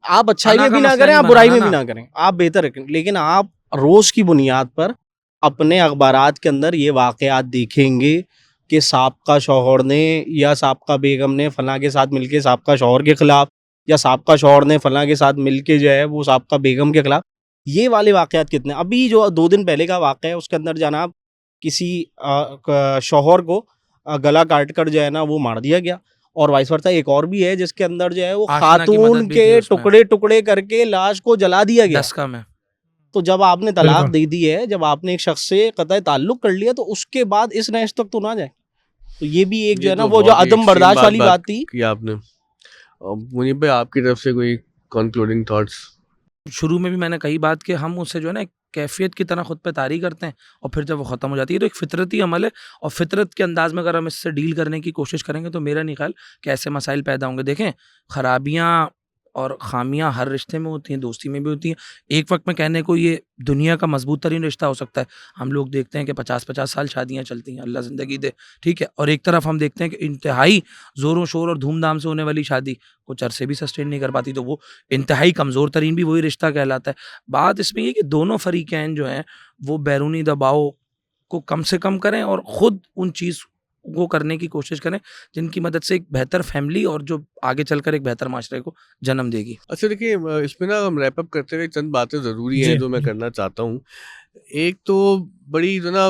आप अच्छाई में भी ना करें, आप बुराई में भी ना करें, आप बेहतर रखें, लेकिन आप रोज की बुनियाद पर अपने अखबारात के अंदर ये वाकयात देखेंगे कि साबका शौहर ने या साबका बेगम ने फलां के साथ मिलके साबका शौहर के खिलाफ, या साबका शौहर ने फलां के साथ मिलके जो है वो साबका बेगम के खिलाफ। ये वाले वाकयात कितने, अभी जो 2 दिन पहले का वाकया है उसके अंदर जनाब किसी शौहर को गला काट कर जो है ना वो मार दिया गया, और वाइस वर्सा एक और भी है जिसके अंदर जो है वो खातून के टुकड़े टुकड़े करके लाश को जला दिया गया में। तो जब आपने तलाक दे दी है, जब आपने एक शख्स से कतई ताल्लुक कर लिया, तो उसके बाद इस नहज तक तो ना जाए। तो ये भी एक जो है ना वो जो अदम बर्दाश्त वाली बात थी कि आपने मुझे पे आपकी तरफ से कोई कंक्लूडिंग थॉट्स। शुरू में भी मैंने कही बात कि हम उससे जो है ना कैफियत की तरह खुद पे तारी करते हैं, और फिर जब वो ख़त्म हो जाती है तो एक फितरती अमल है, और फितरत के अंदाज में अगर हम इससे डील करने की कोशिश करेंगे तो मेरा नहीं ख्याल कि ऐसे मसाइल पैदा होंगे। देखें, खराबियाँ और खामियां हर रिश्ते में होती हैं, दोस्ती में भी होती हैं। एक वक्त में कहने को ये दुनिया का मजबूत तरीन रिश्ता हो सकता है, हम लोग देखते हैं कि 50-50 साल शादियां चलती हैं, अल्लाह ज़िंदगी दे, ठीक है। और एक तरफ हम देखते हैं कि इंतहाई ज़ोरों शोर और धूमधाम से होने वाली शादी कुछ अरसे भी सस्टेन नहीं कर पाती, तो वो इंतहाई कमज़ोर तरीन भी वही रिश्ता कहलाता है। बात इसमें ये कि दोनों फरीकैन जो हैं वो बैरूनी दबाव को कम से कम करें और ख़ुद उन चीज़ वो करने की कोशिश करें जिनकी मदद से एक बेहतर फैमिली और जो आगे चलकर एक बेहतर माशरे को जन्म देगी। अच्छा देखिए, इसमें ना हम रैप अप करते हुए चंद बातें ज़रूरी हैं जो मैं करना चाहता हूँ। एक तो बड़ी जो ना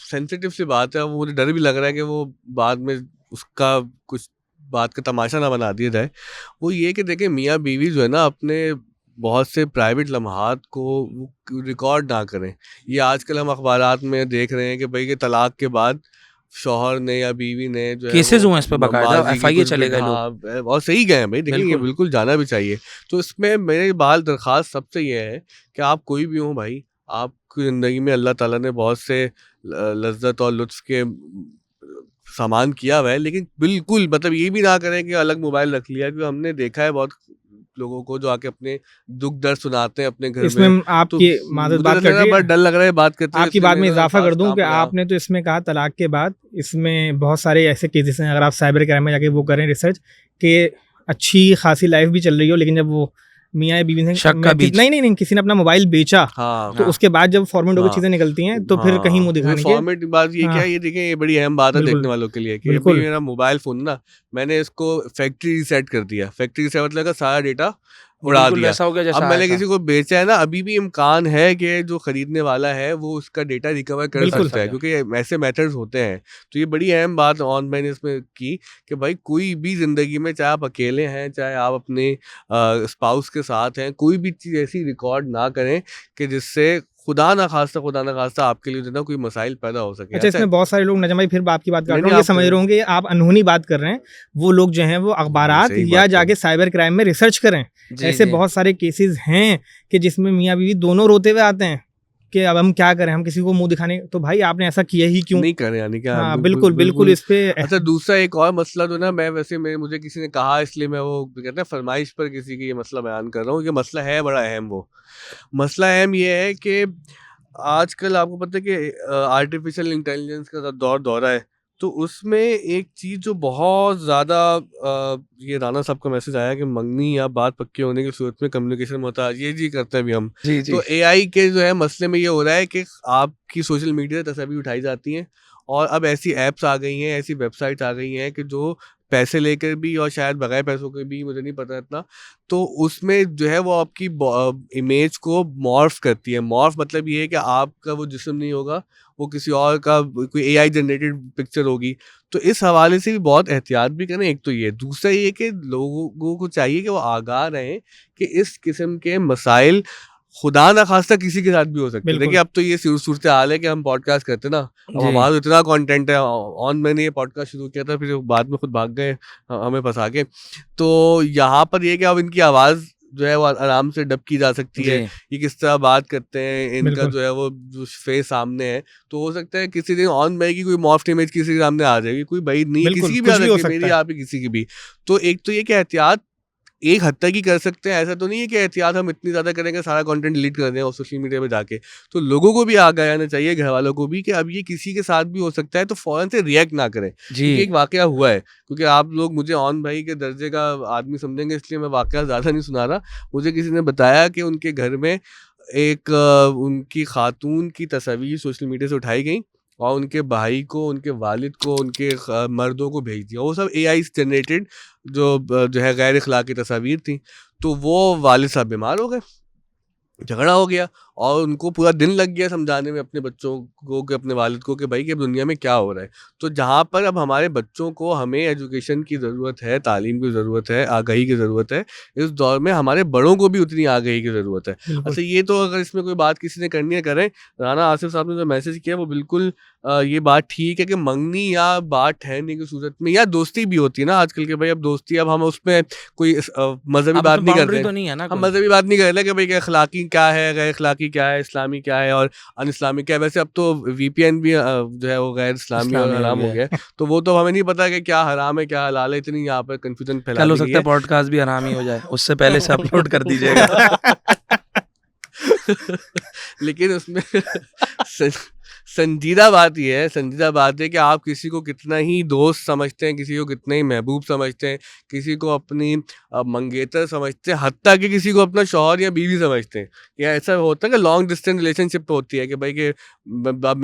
सेंसिटिव सी बात है, वो मुझे डर भी लग रहा है कि वो बाद में उसका कुछ बात का तमाशा ना बना दिया जाए। वो ये कि देखिए, मियाँ बीवी जो है ना, अपने बहुत से प्राइवेट लम्हात को रिकॉर्ड ना करें। ये आजकल हम अखबारात में देख रहे हैं कि भाई कि तलाक के बाद शौहर ने या बीवी ने जो केसेस हुए इस पे बकायदा एफआईए चले गए लोग, और सही गए हैं भाई, देखिए ये बिल्कुल जाना भी चाहिए। तो इसमें मेरे बाल दरख्वास्त सबसे ये है कि आप कोई भी हो भाई, आपकी ज़िंदगी में अल्लाह ताला ने बहुत से लज्जत और लुत्फ़ के सामान किया हुआ है, लेकिन बिल्कुल मतलब ये भी ना करें कि अलग मोबाइल रख लिया, क्योंकि हमने देखा है बहुत लोगों को जो आके अपने दुख दर्द सुनाते हैं अपने घर में। इसमें आपकी मादत बात कर रही है, डर लग रहा है बात करते आपकी बात में इजाफा कर दूं कि आपने तो इसमें कहा तलाक के बाद, इसमें बहुत सारे ऐसे केसेस हैं, अगर आप साइबर क्राइम में जाके वो करें रिसर्च, कि अच्छी खासी लाइफ भी चल रही हो, लेकिन जब वो मियाँ बीवी ने नहीं किसी ने अपना मोबाइल बेचा, तो उसके बाद जब फॉर्मेट होकर चीजें निकलती हैं तो फिर कहीं मुंह दिखाने के फॉर्मेट बात ये क्या है, ये देखिए ये बड़ी अहम बात है देखने वालों के लिए कि मेरा मोबाइल फोन ना, मैंने इसको फैक्ट्री रीसेट कर दिया। फैक्ट्री रीसेट मतलब सारा डेटा उड़ा दिया। अब मैंने किसी को बेचा है ना, अभी भी इम्कान है कि जो खरीदने वाला है वो उसका डेटा रिकवर कर सकता है, क्योंकि ऐसे मेथड्स होते हैं। तो ये बड़ी अहम बात ऑन मैंने इसमें की कि भाई कोई भी ज़िंदगी में, चाहे आप अकेले हैं चाहे आप अपने स्पाउस के साथ हैं, कोई भी चीज़ ऐसी रिकॉर्ड ना करें कि जिससे खुदा ना खास्ता आपके लिए जो ना कोई मसाइल पैदा हो सके। अच्छा, इसमें बहुत सारे लोग नजम भाई फिर आपकी बात कर रहे हैं, ये समझ रहे होंगे आप अनहोनी बात कर रहे हैं, वो लोग जो हैं वो अखबारात या जाके साइबर क्राइम में रिसर्च करें। ऐसे बहुत सारे केसेस हैं कि जिसमें मियाँ बीवी दोनों रोते हुए आते हैं कि अब हम क्या करें, हम किसी को मुंह दिखाने, तो भाई आपने ऐसा किया ही क्यों नहीं करें, यानी क्या। हाँ, बिल्कुल इस पे। अच्छा, दूसरा एक और मसला जो ना, मैं वैसे मुझे किसी ने कहा इसलिए मैं वो कहते हैं फरमाइश पर किसी की ये मसला बयान कर रहा हूँ। ये मसला है बड़ा अहम। वो मसला अहम ये है कि आजकल आपको पता है कि आर्टिफिशियल इंटेलिजेंस का दौरा है, तो उसमें एक चीज़ जो बहुत ज़्यादा ये राना साहब का मैसेज आया कि मंगनी या बात पक्की होने की सूरत में कम्युनिकेशन होता है, ये जी करते हैं अभी हम। तो एआई के जो है मसले में ये हो रहा है कि आपकी सोशल मीडिया तस्वीर उठाई जाती हैं, और अब ऐसी ऐप्स आ गई हैं, ऐसी वेबसाइट्स आ गई हैं कि जो पैसे लेकर भी और शायद बगैर पैसों के भी, मुझे नहीं पता इतना, तो उसमें जो है वो आपकी इमेज को मॉर्फ करती है। मॉर्फ मतलब ये है कि आपका वो जिस्म नहीं होगा, वो किसी और का कोई एआई जनरेटेड पिक्चर होगी। तो इस हवाले से भी बहुत एहतियात भी करें। एक तो ये, दूसरा ये कि लोगों को चाहिए कि वो आगाह रहें कि इस किस्म के मसाइल खुदा ना खास्ता किसी के साथ भी हो सकते हैं। देखिए अब तो ये सूरत हाल है कि हम पॉडकास्ट करते ना, अब हमारा तो इतना कंटेंट है ऑन, मैंने ये पॉडकास्ट शुरू किया था, फिर बाद में खुद भाग गए हमें फंसा के। तो यहाँ पर ये कि अब इनकी आवाज़ जो है वो आराम से डब की जा सकती है, ये किस तरह बात करते हैं, इनका जो है वो जो फेस सामने है, तो हो सकता है किसी दिन ऑन में की कोई मॉफ्ट इमेज किसी के सामने आ जाएगी, कोई भाई नहीं, किसी की भी आ सकती है, मेरी आप ही किसी की भी। तो एक तो ये कि एहतियात एक हद तक ही कर सकते हैं, ऐसा तो नहीं है कि एहतियात हम इतनी ज़्यादा करेंगे सारा कंटेंट डिलीट कर दें और सोशल मीडिया पे जाके। तो लोगों को भी आगाह आना चाहिए, घर वालों को भी, कि अब ये किसी के साथ भी हो सकता है, तो फ़ौरन से रिएक्ट ना करें। एक वाकया हुआ है, क्योंकि आप लोग मुझे ऑन भाई के दर्जे का आदमी समझेंगे, इसलिए मैं वाकया ज़्यादा नहीं सुना रहा। मुझे किसी ने बताया कि उनके घर में एक उनकी खातून की तस्वीर सोशल मीडिया से उठाई गई और उनके भाई को, उनके वालिद को, उनके मर्दों को भेज दिया। वो सब एआई जनरेटेड जो है गैर इखलाकी तस्वीर थी। तो वो वालिद साहब बीमार हो गए, झगड़ा हो गया, और उनको पूरा दिन लग गया समझाने में अपने बच्चों को, कि अपने वालिद को, कि भाई कि दुनिया में क्या हो रहा है। तो जहाँ पर अब हमारे बच्चों को, हमें एजुकेशन की ज़रूरत है, तालीम की ज़रूरत है, आगाही की ज़रूरत है, इस दौर में हमारे बड़ों को भी उतनी आगाही की ज़रूरत है। अच्छा, ये तो अगर इसमें कोई बात किसी ने करनी है करें। राना आसिफ साहब ने जो मैसेज किया वो बिल्कुल ये बात ठीक है कि मंगनी या बात ठहरने की सूरत में, या दोस्ती भी होती है ना आजकल के, भाई अब दोस्ती, अब हम उसमें कोई मजहबी बात नहीं कर रहे, हम मजहबी बात नहीं कर रहे कि भाई अखलाकी क्या है, गैर अखलाकी की क्या है, इस्लामी क्या है और अन इस्लामी क्या है। वैसे अब तो VPN भी जो है वो गैर इस्लामी और हराम हो गया है, तो वो तो हमें नहीं पता कि क्या हराम है क्या हलाल है, इतनी यहाँ पर कंफ्यूजन फैला कल हो दी गई सकता है पॉडकास्ट भी हराम ही हो जाए, उससे पहले से अपलोड कर दीजिएगा। लेकिन उसमें संजीदा बात है कि आप किसी को कितना ही दोस्त समझते हैं, किसी को कितना ही महबूब समझते हैं, किसी को अपनी मंगेतर समझते हैं, हत्ता कि किसी को अपना शौहर या बीवी समझते हैं। या ऐसा होता है कि लॉन्ग डिस्टेंस रिलेशनशिप होती है कि भाई कि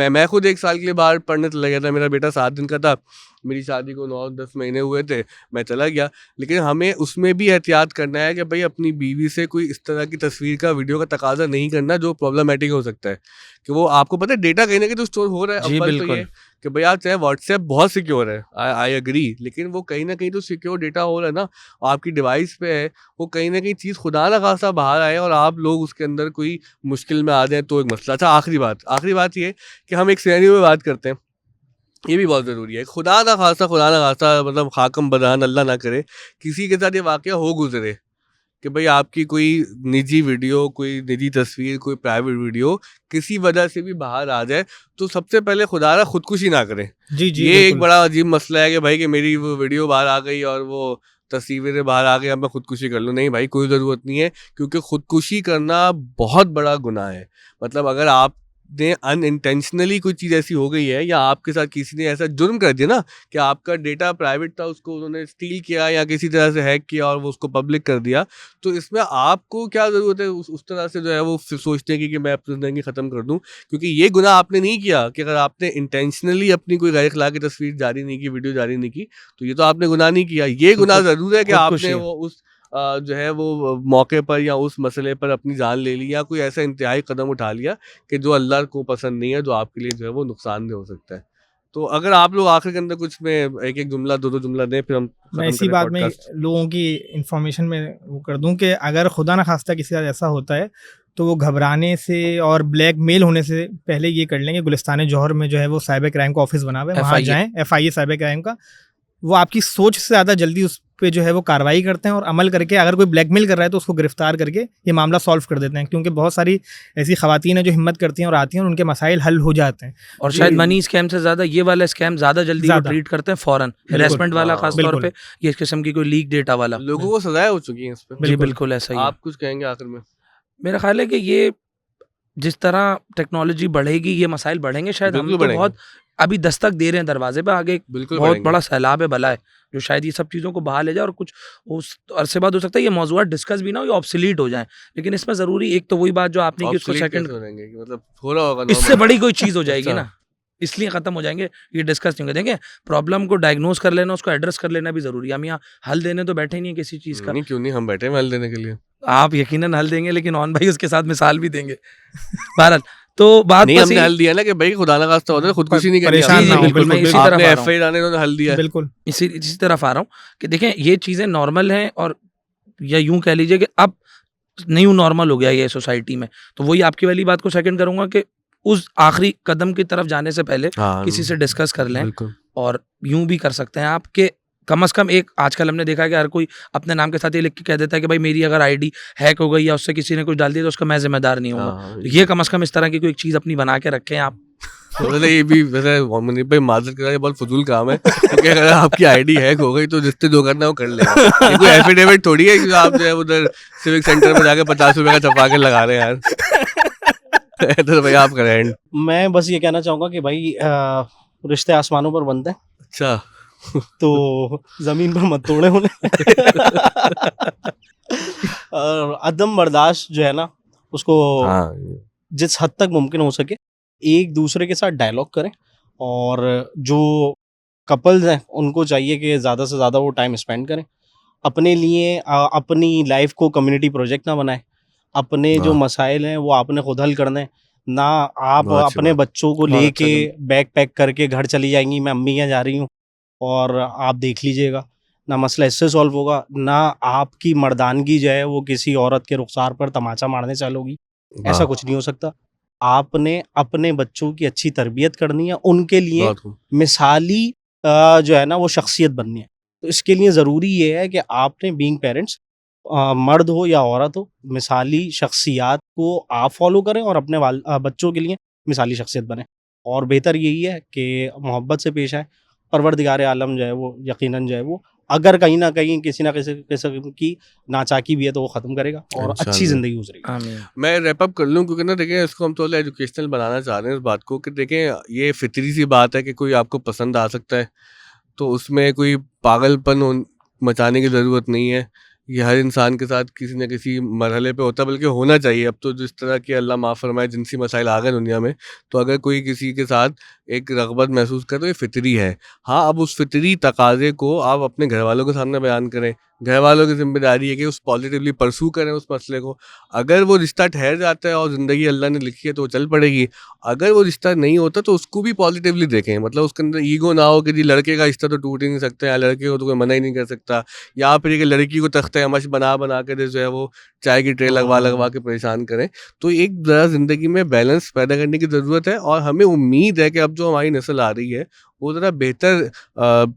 मैं खुद 1 साल के लिए बाहर पढ़ने चला गया था, मेरा बेटा 7 दिन का था, मेरी शादी को 9-10 महीने हुए थे, मैं चला गया। लेकिन हमें उसमें भी एहतियात करना है कि भाई अपनी बीवी से कोई इस तरह की तस्वीर का, वीडियो का तकाजा नहीं करना जो प्रॉब्लमेटिक हो सकता है। कि वो आपको पता है डेटा कहीं ना कहीं तो स्टोर हो रहा है। जी, अब तो बिल्कुल। ये कि भाई आप चाहे व्हाट्सएप बहुत सिक्योर है, आई एग्री, लेकिन वो कहीं ना कहीं तो सिक्योर डेटा हो रहा है ना, आपकी डिवाइस पे है, वो कहीं ना कहीं चीज़ खुदा ना खासा बाहर आए और आप लोग उसके अंदर कोई मुश्किल में आ जाए तो एक मसला। अच्छा, आखिरी बात ये कि हम एक सिनेरियो में बात करते हैं, ये भी बहुत ज़रूरी है। खुदा ना खासा मतलब खाकम बदहान अल्लाह ना करे किसी के साथ ये वाक़या हो गुजरे कि भाई आपकी कोई निजी वीडियो, कोई निजी तस्वीर, कोई प्राइवेट वीडियो किसी वजह से भी बाहर आ जाए, तो सबसे पहले खुदारा खुदकुशी ना करें। जी जी, ये एक बिल्कुल। बड़ा अजीब मसला है कि भाई कि मेरी वो वीडियो बाहर आ गई और वो तस्वीरें बाहर आ गई, अब मैं खुदकुशी कर लूँ। नहीं भाई, कोई ज़रूरत नहीं है, क्योंकि खुदकुशी करना बहुत बड़ा गुनाह है। मतलब अगर आप ने अनइंटेंशनली कोई चीज़ ऐसी हो गई है या आपके साथ किसी ने ऐसा जुर्म कर दिया ना कि आपका डेटा प्राइवेट था, उसको उन्होंने स्टील किया या किसी तरह से हैक किया और वो उसको पब्लिक कर दिया, तो इसमें आपको क्या ज़रूरत है उस तरह से जो है वो सोचने की कि मैं अपनी ज़िंदगी ख़त्म कर दूं, क्योंकि ये गुनाह आपने नहीं किया। कि अगर आपने इंटेंशनली अपनी कोई गैर अखलाकी तस्वीर जारी नहीं की, वीडियो जारी नहीं की, तो ये तो आपने गुनाह नहीं किया। ये गुनाह ज़रूर है कि खुदकुशी आपने है। वो उस जो है वो मौके पर या उस मसले पर अपनी जान ले ली या कोई ऐसा इंतहाई कदम उठा लिया कि जो अल्लाह को पसंद नहीं है, जो आपके लिए जो है वो नुकसानदेह हो सकता है। तो अगर आप लोग आखिर के अंदर कुछ में एक जुमला, दो जुमला दें, फिर हम मैं खत्म इसी करें बात में पॉडकास्ट। लोगों की इंफॉर्मेशन में वो कर दूं कि अगर खुदा ना खास्ता किसी के साथ ऐसा होता है तो वो घबराने से और ब्लैकमेल होने से पहले ये कर लेंगे, गुलिस्तान जौहर में जो है वो साइबर क्राइम का ऑफिस बना हुआ है, वहाँ FIA जाएं, FIA साइबर क्राइम का। वो आपकी सोच से ज़्यादा जल्दी उस पे जो है वो कार्रवाई करते हैं और अमल करके अगर कोई ब्लैकमेल कर रहा है तो उसको गिरफ्तार करके ये मामला सॉल्व कर देते हैं। क्योंकि बहुत सारी ऐसी खवातीन हैं जो हिम्मत करती हैं और आती हैं और उनके मसाइल हल हो जाते हैं। और शायद मनी स्कैम से ज्यादा ये वाला स्कैम ज्यादा जल्दी वो ज्यादा। ट्रीट करते हैं फौरन, हेरासमेंट वाला हाँ, खास तौर बिल्कुल। पे, ये इस किस्म की कोई लीक डेटा वाला। लोगों को सजाएं हो चुकी हैं इस पे। जी बिल्कुल ऐसा ही है। आप कुछ कहेंगे आखिर में? मेरा ख्याल है कि ये जिस तरह टेक्नोलॉजी बढ़ेगी ये मसाइल बढ़ेंगे। शायद हम बिल्कुल तो बढ़ेंगे। बहुत अभी दस्तक दे रहे हैं दरवाजे पे, आगे एक बिल्कुल बहुत बढ़ेंगे। बड़ा सैलाब है बला है जो शायद ये सब चीज़ों को बहा ले जाए और कुछ उस अरसे बाद हो सकता है ये मौजूद डिस्कस भी ना हो, ये ऑब्सोलीट हो जाए। लेकिन इसमें ज़रूरी एक तो वही बात जो आपने की, उसको Obsolete सेकंड कैसे हो जाएंगे कि मतलब हो रहा होगा इससे normal? बड़ी कोई चीज़ हो जाएगी अच्छा। ना, इसलिए ख़त्म हो जाएंगे, ये डिस्कस नहीं करेंगे। प्रॉब्लम को डायग्नोज कर लेना, उसको एड्रेस कर लेना भी ज़रूरी है। हम यहाँ हल देने तो बैठे ही नहीं है किसी चीज़ का। नहीं, क्यों नहीं, हम बैठे हैं हल देने के लिए। आप यकीनन हल देंगे, लेकिन ऑन भाई उसके साथ मिसाल भी देंगे। बहरहाल तो बात नहीं, बस हमने ये- हल दिया ना कि भाई खुदा ना खास्ता होता है, खुदकुशी नहीं करनी। परेशान आपने- ना हो, बिल्कुल, मैं बिल्कुल, इसी बिल्कुल। तरफ आपने आ रहा हूँ। FIR आने उन्होंने हल दिया है। बिल्कुल। इसी तरफ आ रहा हूँ कि देखें ये चीज़ें नॉर्मल हैं, और या यूं कह लीजिए कि अब न्यू नॉर्मल हो गया ये सोसाइटी में। तो वही आपकी वाली बात को सेकंड करूंगा कि उस आखिरी कदम की तरफ जाने से पहले हाँ, किसी से डिस्कस कर लें। बिल्कुल। और यूं भी कर सकते हैं आप कि कम से कम एक, आजकल हमने देखा है कि हर कोई अपने नाम के साथ ये लिख के कह देता है कि भाई मेरी अगर आईडी हैक हो गई या उससे किसी ने कुछ डाल दिया तो उसका मैं जिम्मेदार नहीं हूँ। हाँ, तो ये कम से कम इस तरह की कोई एक चीज़ अपनी बना के रखें आप। मतलब ये भी वैसे मुनीब भाई माजरत कर रहा है, बहुत फजूल काम है, क्योंकि अगर आपकी आईडी हैक हो गई तो जिससे जो करना है वो कर लेगा। ये कोई एफिडेविट थोड़ी है कि आप जो है उधर सिविक सेंटर में जाके 50 रुपए का छपा के लगा रहे हैं यार। तो भाई आप करें। मैं बस ये कहना चाहूंगा कि भाई रिश्ते आसमानों पर बनते हैं, अच्छा, तो जमीन पर मत तोड़े उन्हें। और अदम बर्दाश्त जो है ना, उसको हाँ, जिस हद तक मुमकिन हो सके एक दूसरे के साथ डायलॉग करें। और जो कपल्स हैं उनको चाहिए कि ज़्यादा से ज़्यादा वो टाइम स्पेंड करें अपने लिए। अपनी लाइफ को कम्युनिटी प्रोजेक्ट ना बनाएं। अपने जो वाह। मसाइल हैं वो आपने खुद हल करने हैं, ना आप बहुत अच्छी अपने बात। बच्चों को बहुत लेके अच्छा बैग पैक करके घर चली जाएंगी, मैं अम्मी यहाँ जा रही हूँ और आप देख लीजिएगा। ना मसला इससे सॉल्व होगा, ना आपकी मर्दानगी जो है वो किसी औरत के रुखसार पर तमाचा मारने चलोगी। ऐसा वाह, कुछ नहीं हो सकता। आपने अपने बच्चों की अच्छी तरबियत करनी है, उनके लिए बहुत खूब। मिसाली जो है ना वो शख्सियत बननी है। तो इसके लिए ज़रूरी ये है कि आपने बीइंग पेरेंट्स मर्द हो या औरत हो, मिसाली शख्सियात को आप फॉलो करें और अपने बच्चों के लिए मिसाली शख्सियत बने। और बेहतर यही है कि मोहब्बत से पेश आए। परवरदिगार आलम जो है वो यकीनन जो है वो अगर कहीं ना कहीं किसी ना किसी किस्म की नाचाकी भी है तो वो ख़त्म करेगा और अच्छी इंशाल्लाह। ज़िंदगी गुजरेगी। आमीन। मैं रैप अप कर लूँ क्योंकि ना देखें इसको हम थोड़ा एजुकेशनल बनाना चाह रहे हैं इस बात को कि देखें ये फितरी सी बात है कि कोई आपको पसंद आ सकता है, तो उसमें कोई मचाने की ज़रूरत नहीं है। ये हर इंसान के साथ किसी न किसी मरहले पे होता है, बल्कि होना चाहिए। अब तो जिस तरह की अल्लाह माफ़ फरमाए जिनसी मसाइल आ गए दुनिया में, तो अगर कोई किसी के साथ एक रग़बत महसूस करे तो ये फितरी है। हाँ, अब उस फितरी तकाज़े को आप अपने घर वालों के सामने बयान करें। घर वालों की ज़िम्मेदारी है कि उस पॉजिटिवली परसू करें उस मसले को। अगर वो रिश्ता ठहर जाता है और ज़िंदगी अल्लाह ने लिखी है तो वो चल पड़ेगी। अगर वो रिश्ता नहीं होता तो उसको भी पॉजिटिवली देखें, मतलब उसके अंदर ईगो ना हो कि जी लड़के का रिश्ता तो टूट ही नहीं सकता या लड़के को तो कोई मना ही नहीं कर सकता, या फिर कि लड़की को तख्ते अमश बना बना के जो है वो चाय की ट्रे लगवा के परेशान करें। तो एक ज़रा ज़िंदगी में बैलेंस पैदा करने की ज़रूरत है और हमें उम्मीद है कि अब जो हमारी नस्ल आ रही है वो ज़रा बेहतर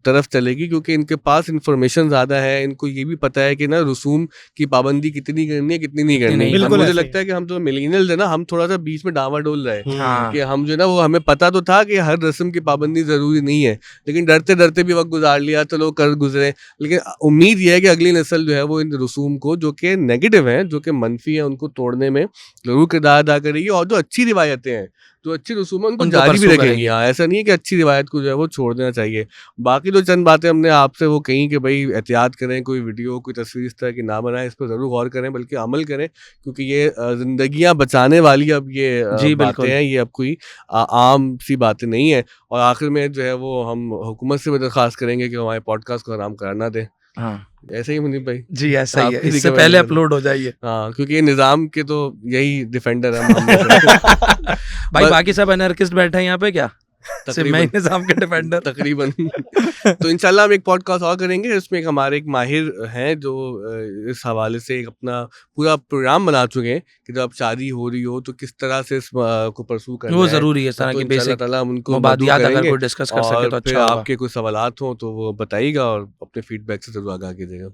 तरफ चलेगी, क्योंकि इनके पास इंफॉर्मेशन ज़्यादा है। इनको ये भी पता है कि ना रसूम की पाबंदी कितनी करनी है कितनी नहीं करनी है। बिल्कुल मुझे ऐसे ही। लगता है कि हम जो मिलेनियल्स है ना, हम थोड़ा सा बीच में डावाडोल रहे हाँ। कि हम जो है ना वो हमें पता तो था कि हर रस्म की पाबंदी ज़रूरी नहीं है, लेकिन डरते डरते भी वक्त गुजार लिया, तो लोग कर गुजरे। लेकिन उम्मीद ये है कि अगली नस्ल जो है वो इन रसूम को जो कि नेगेटिव हैं, जो कि मनफी हैं, उनको तोड़ने में ज़रूर किरदार अदा करेगी। और जो अच्छी रिवायतें हैं, जो अच्छी रसूम है, उनको उनको जारी भी परसू रखेंगी। करेंगी। हाँ, ऐसा नहीं है कि अच्छी रिवायत को जो है वो छोड़ देना चाहिए। बाकी तो चंद बातें हमने आपसे वो कहीं कि भाई एहतियात करें, कोई वीडियो कोई तस्वीर इस तरह की ना बनाएं, इस पर ज़रूर गौर करें, बल्कि अमल करें, क्योंकि ये ज़िंदगियाँ बचाने वाली अब ये जी, बातें बिल्कुल। हैं। ये अब कोई आम सी बातें नहीं है। और आखिर में जो है वो हम हुकूमत से भी दरख्वास्त करेंगे कि हमारे पॉडकास्ट को आराम करना दें। हाँ ऐसे ही मुनीब भाई? जी, ऐसा ही है। आपकी इससे recommend पहले करो। अपलोड हो जाइए। हाँ, क्योंकि ये निज़ाम के तो यही डिफेंडर हैं हम में से। भाई बस- बाकी सब एनार्किस्ट बैठे हैं यहाँ पे क्या? सिर्फ मैं ही निजाम के डिफेंडर। तकरीबन। तो इंशाल्लाह हम एक पॉडकास्ट और करेंगे, इसमें एक हमारे एक माहिर हैं जो इस हवाले से एक अपना पूरा प्रोग्राम बना चुके हैं कि जब शादी हो रही हो तो किस तरह से इस को परसू करना वो है। जरूरी है, इस तरह तो की इंशाल्लाह बेसिक ताला हम उनको मदऊ मुबादियात अगर करेंगे। कोई डिस्कस कर सके और तो फिर अच्छा होगा। आपके कोई सवालात हों तो वो बताइएगा और अपने फीडबैक से ज़रूर आगाह कीजिएगा।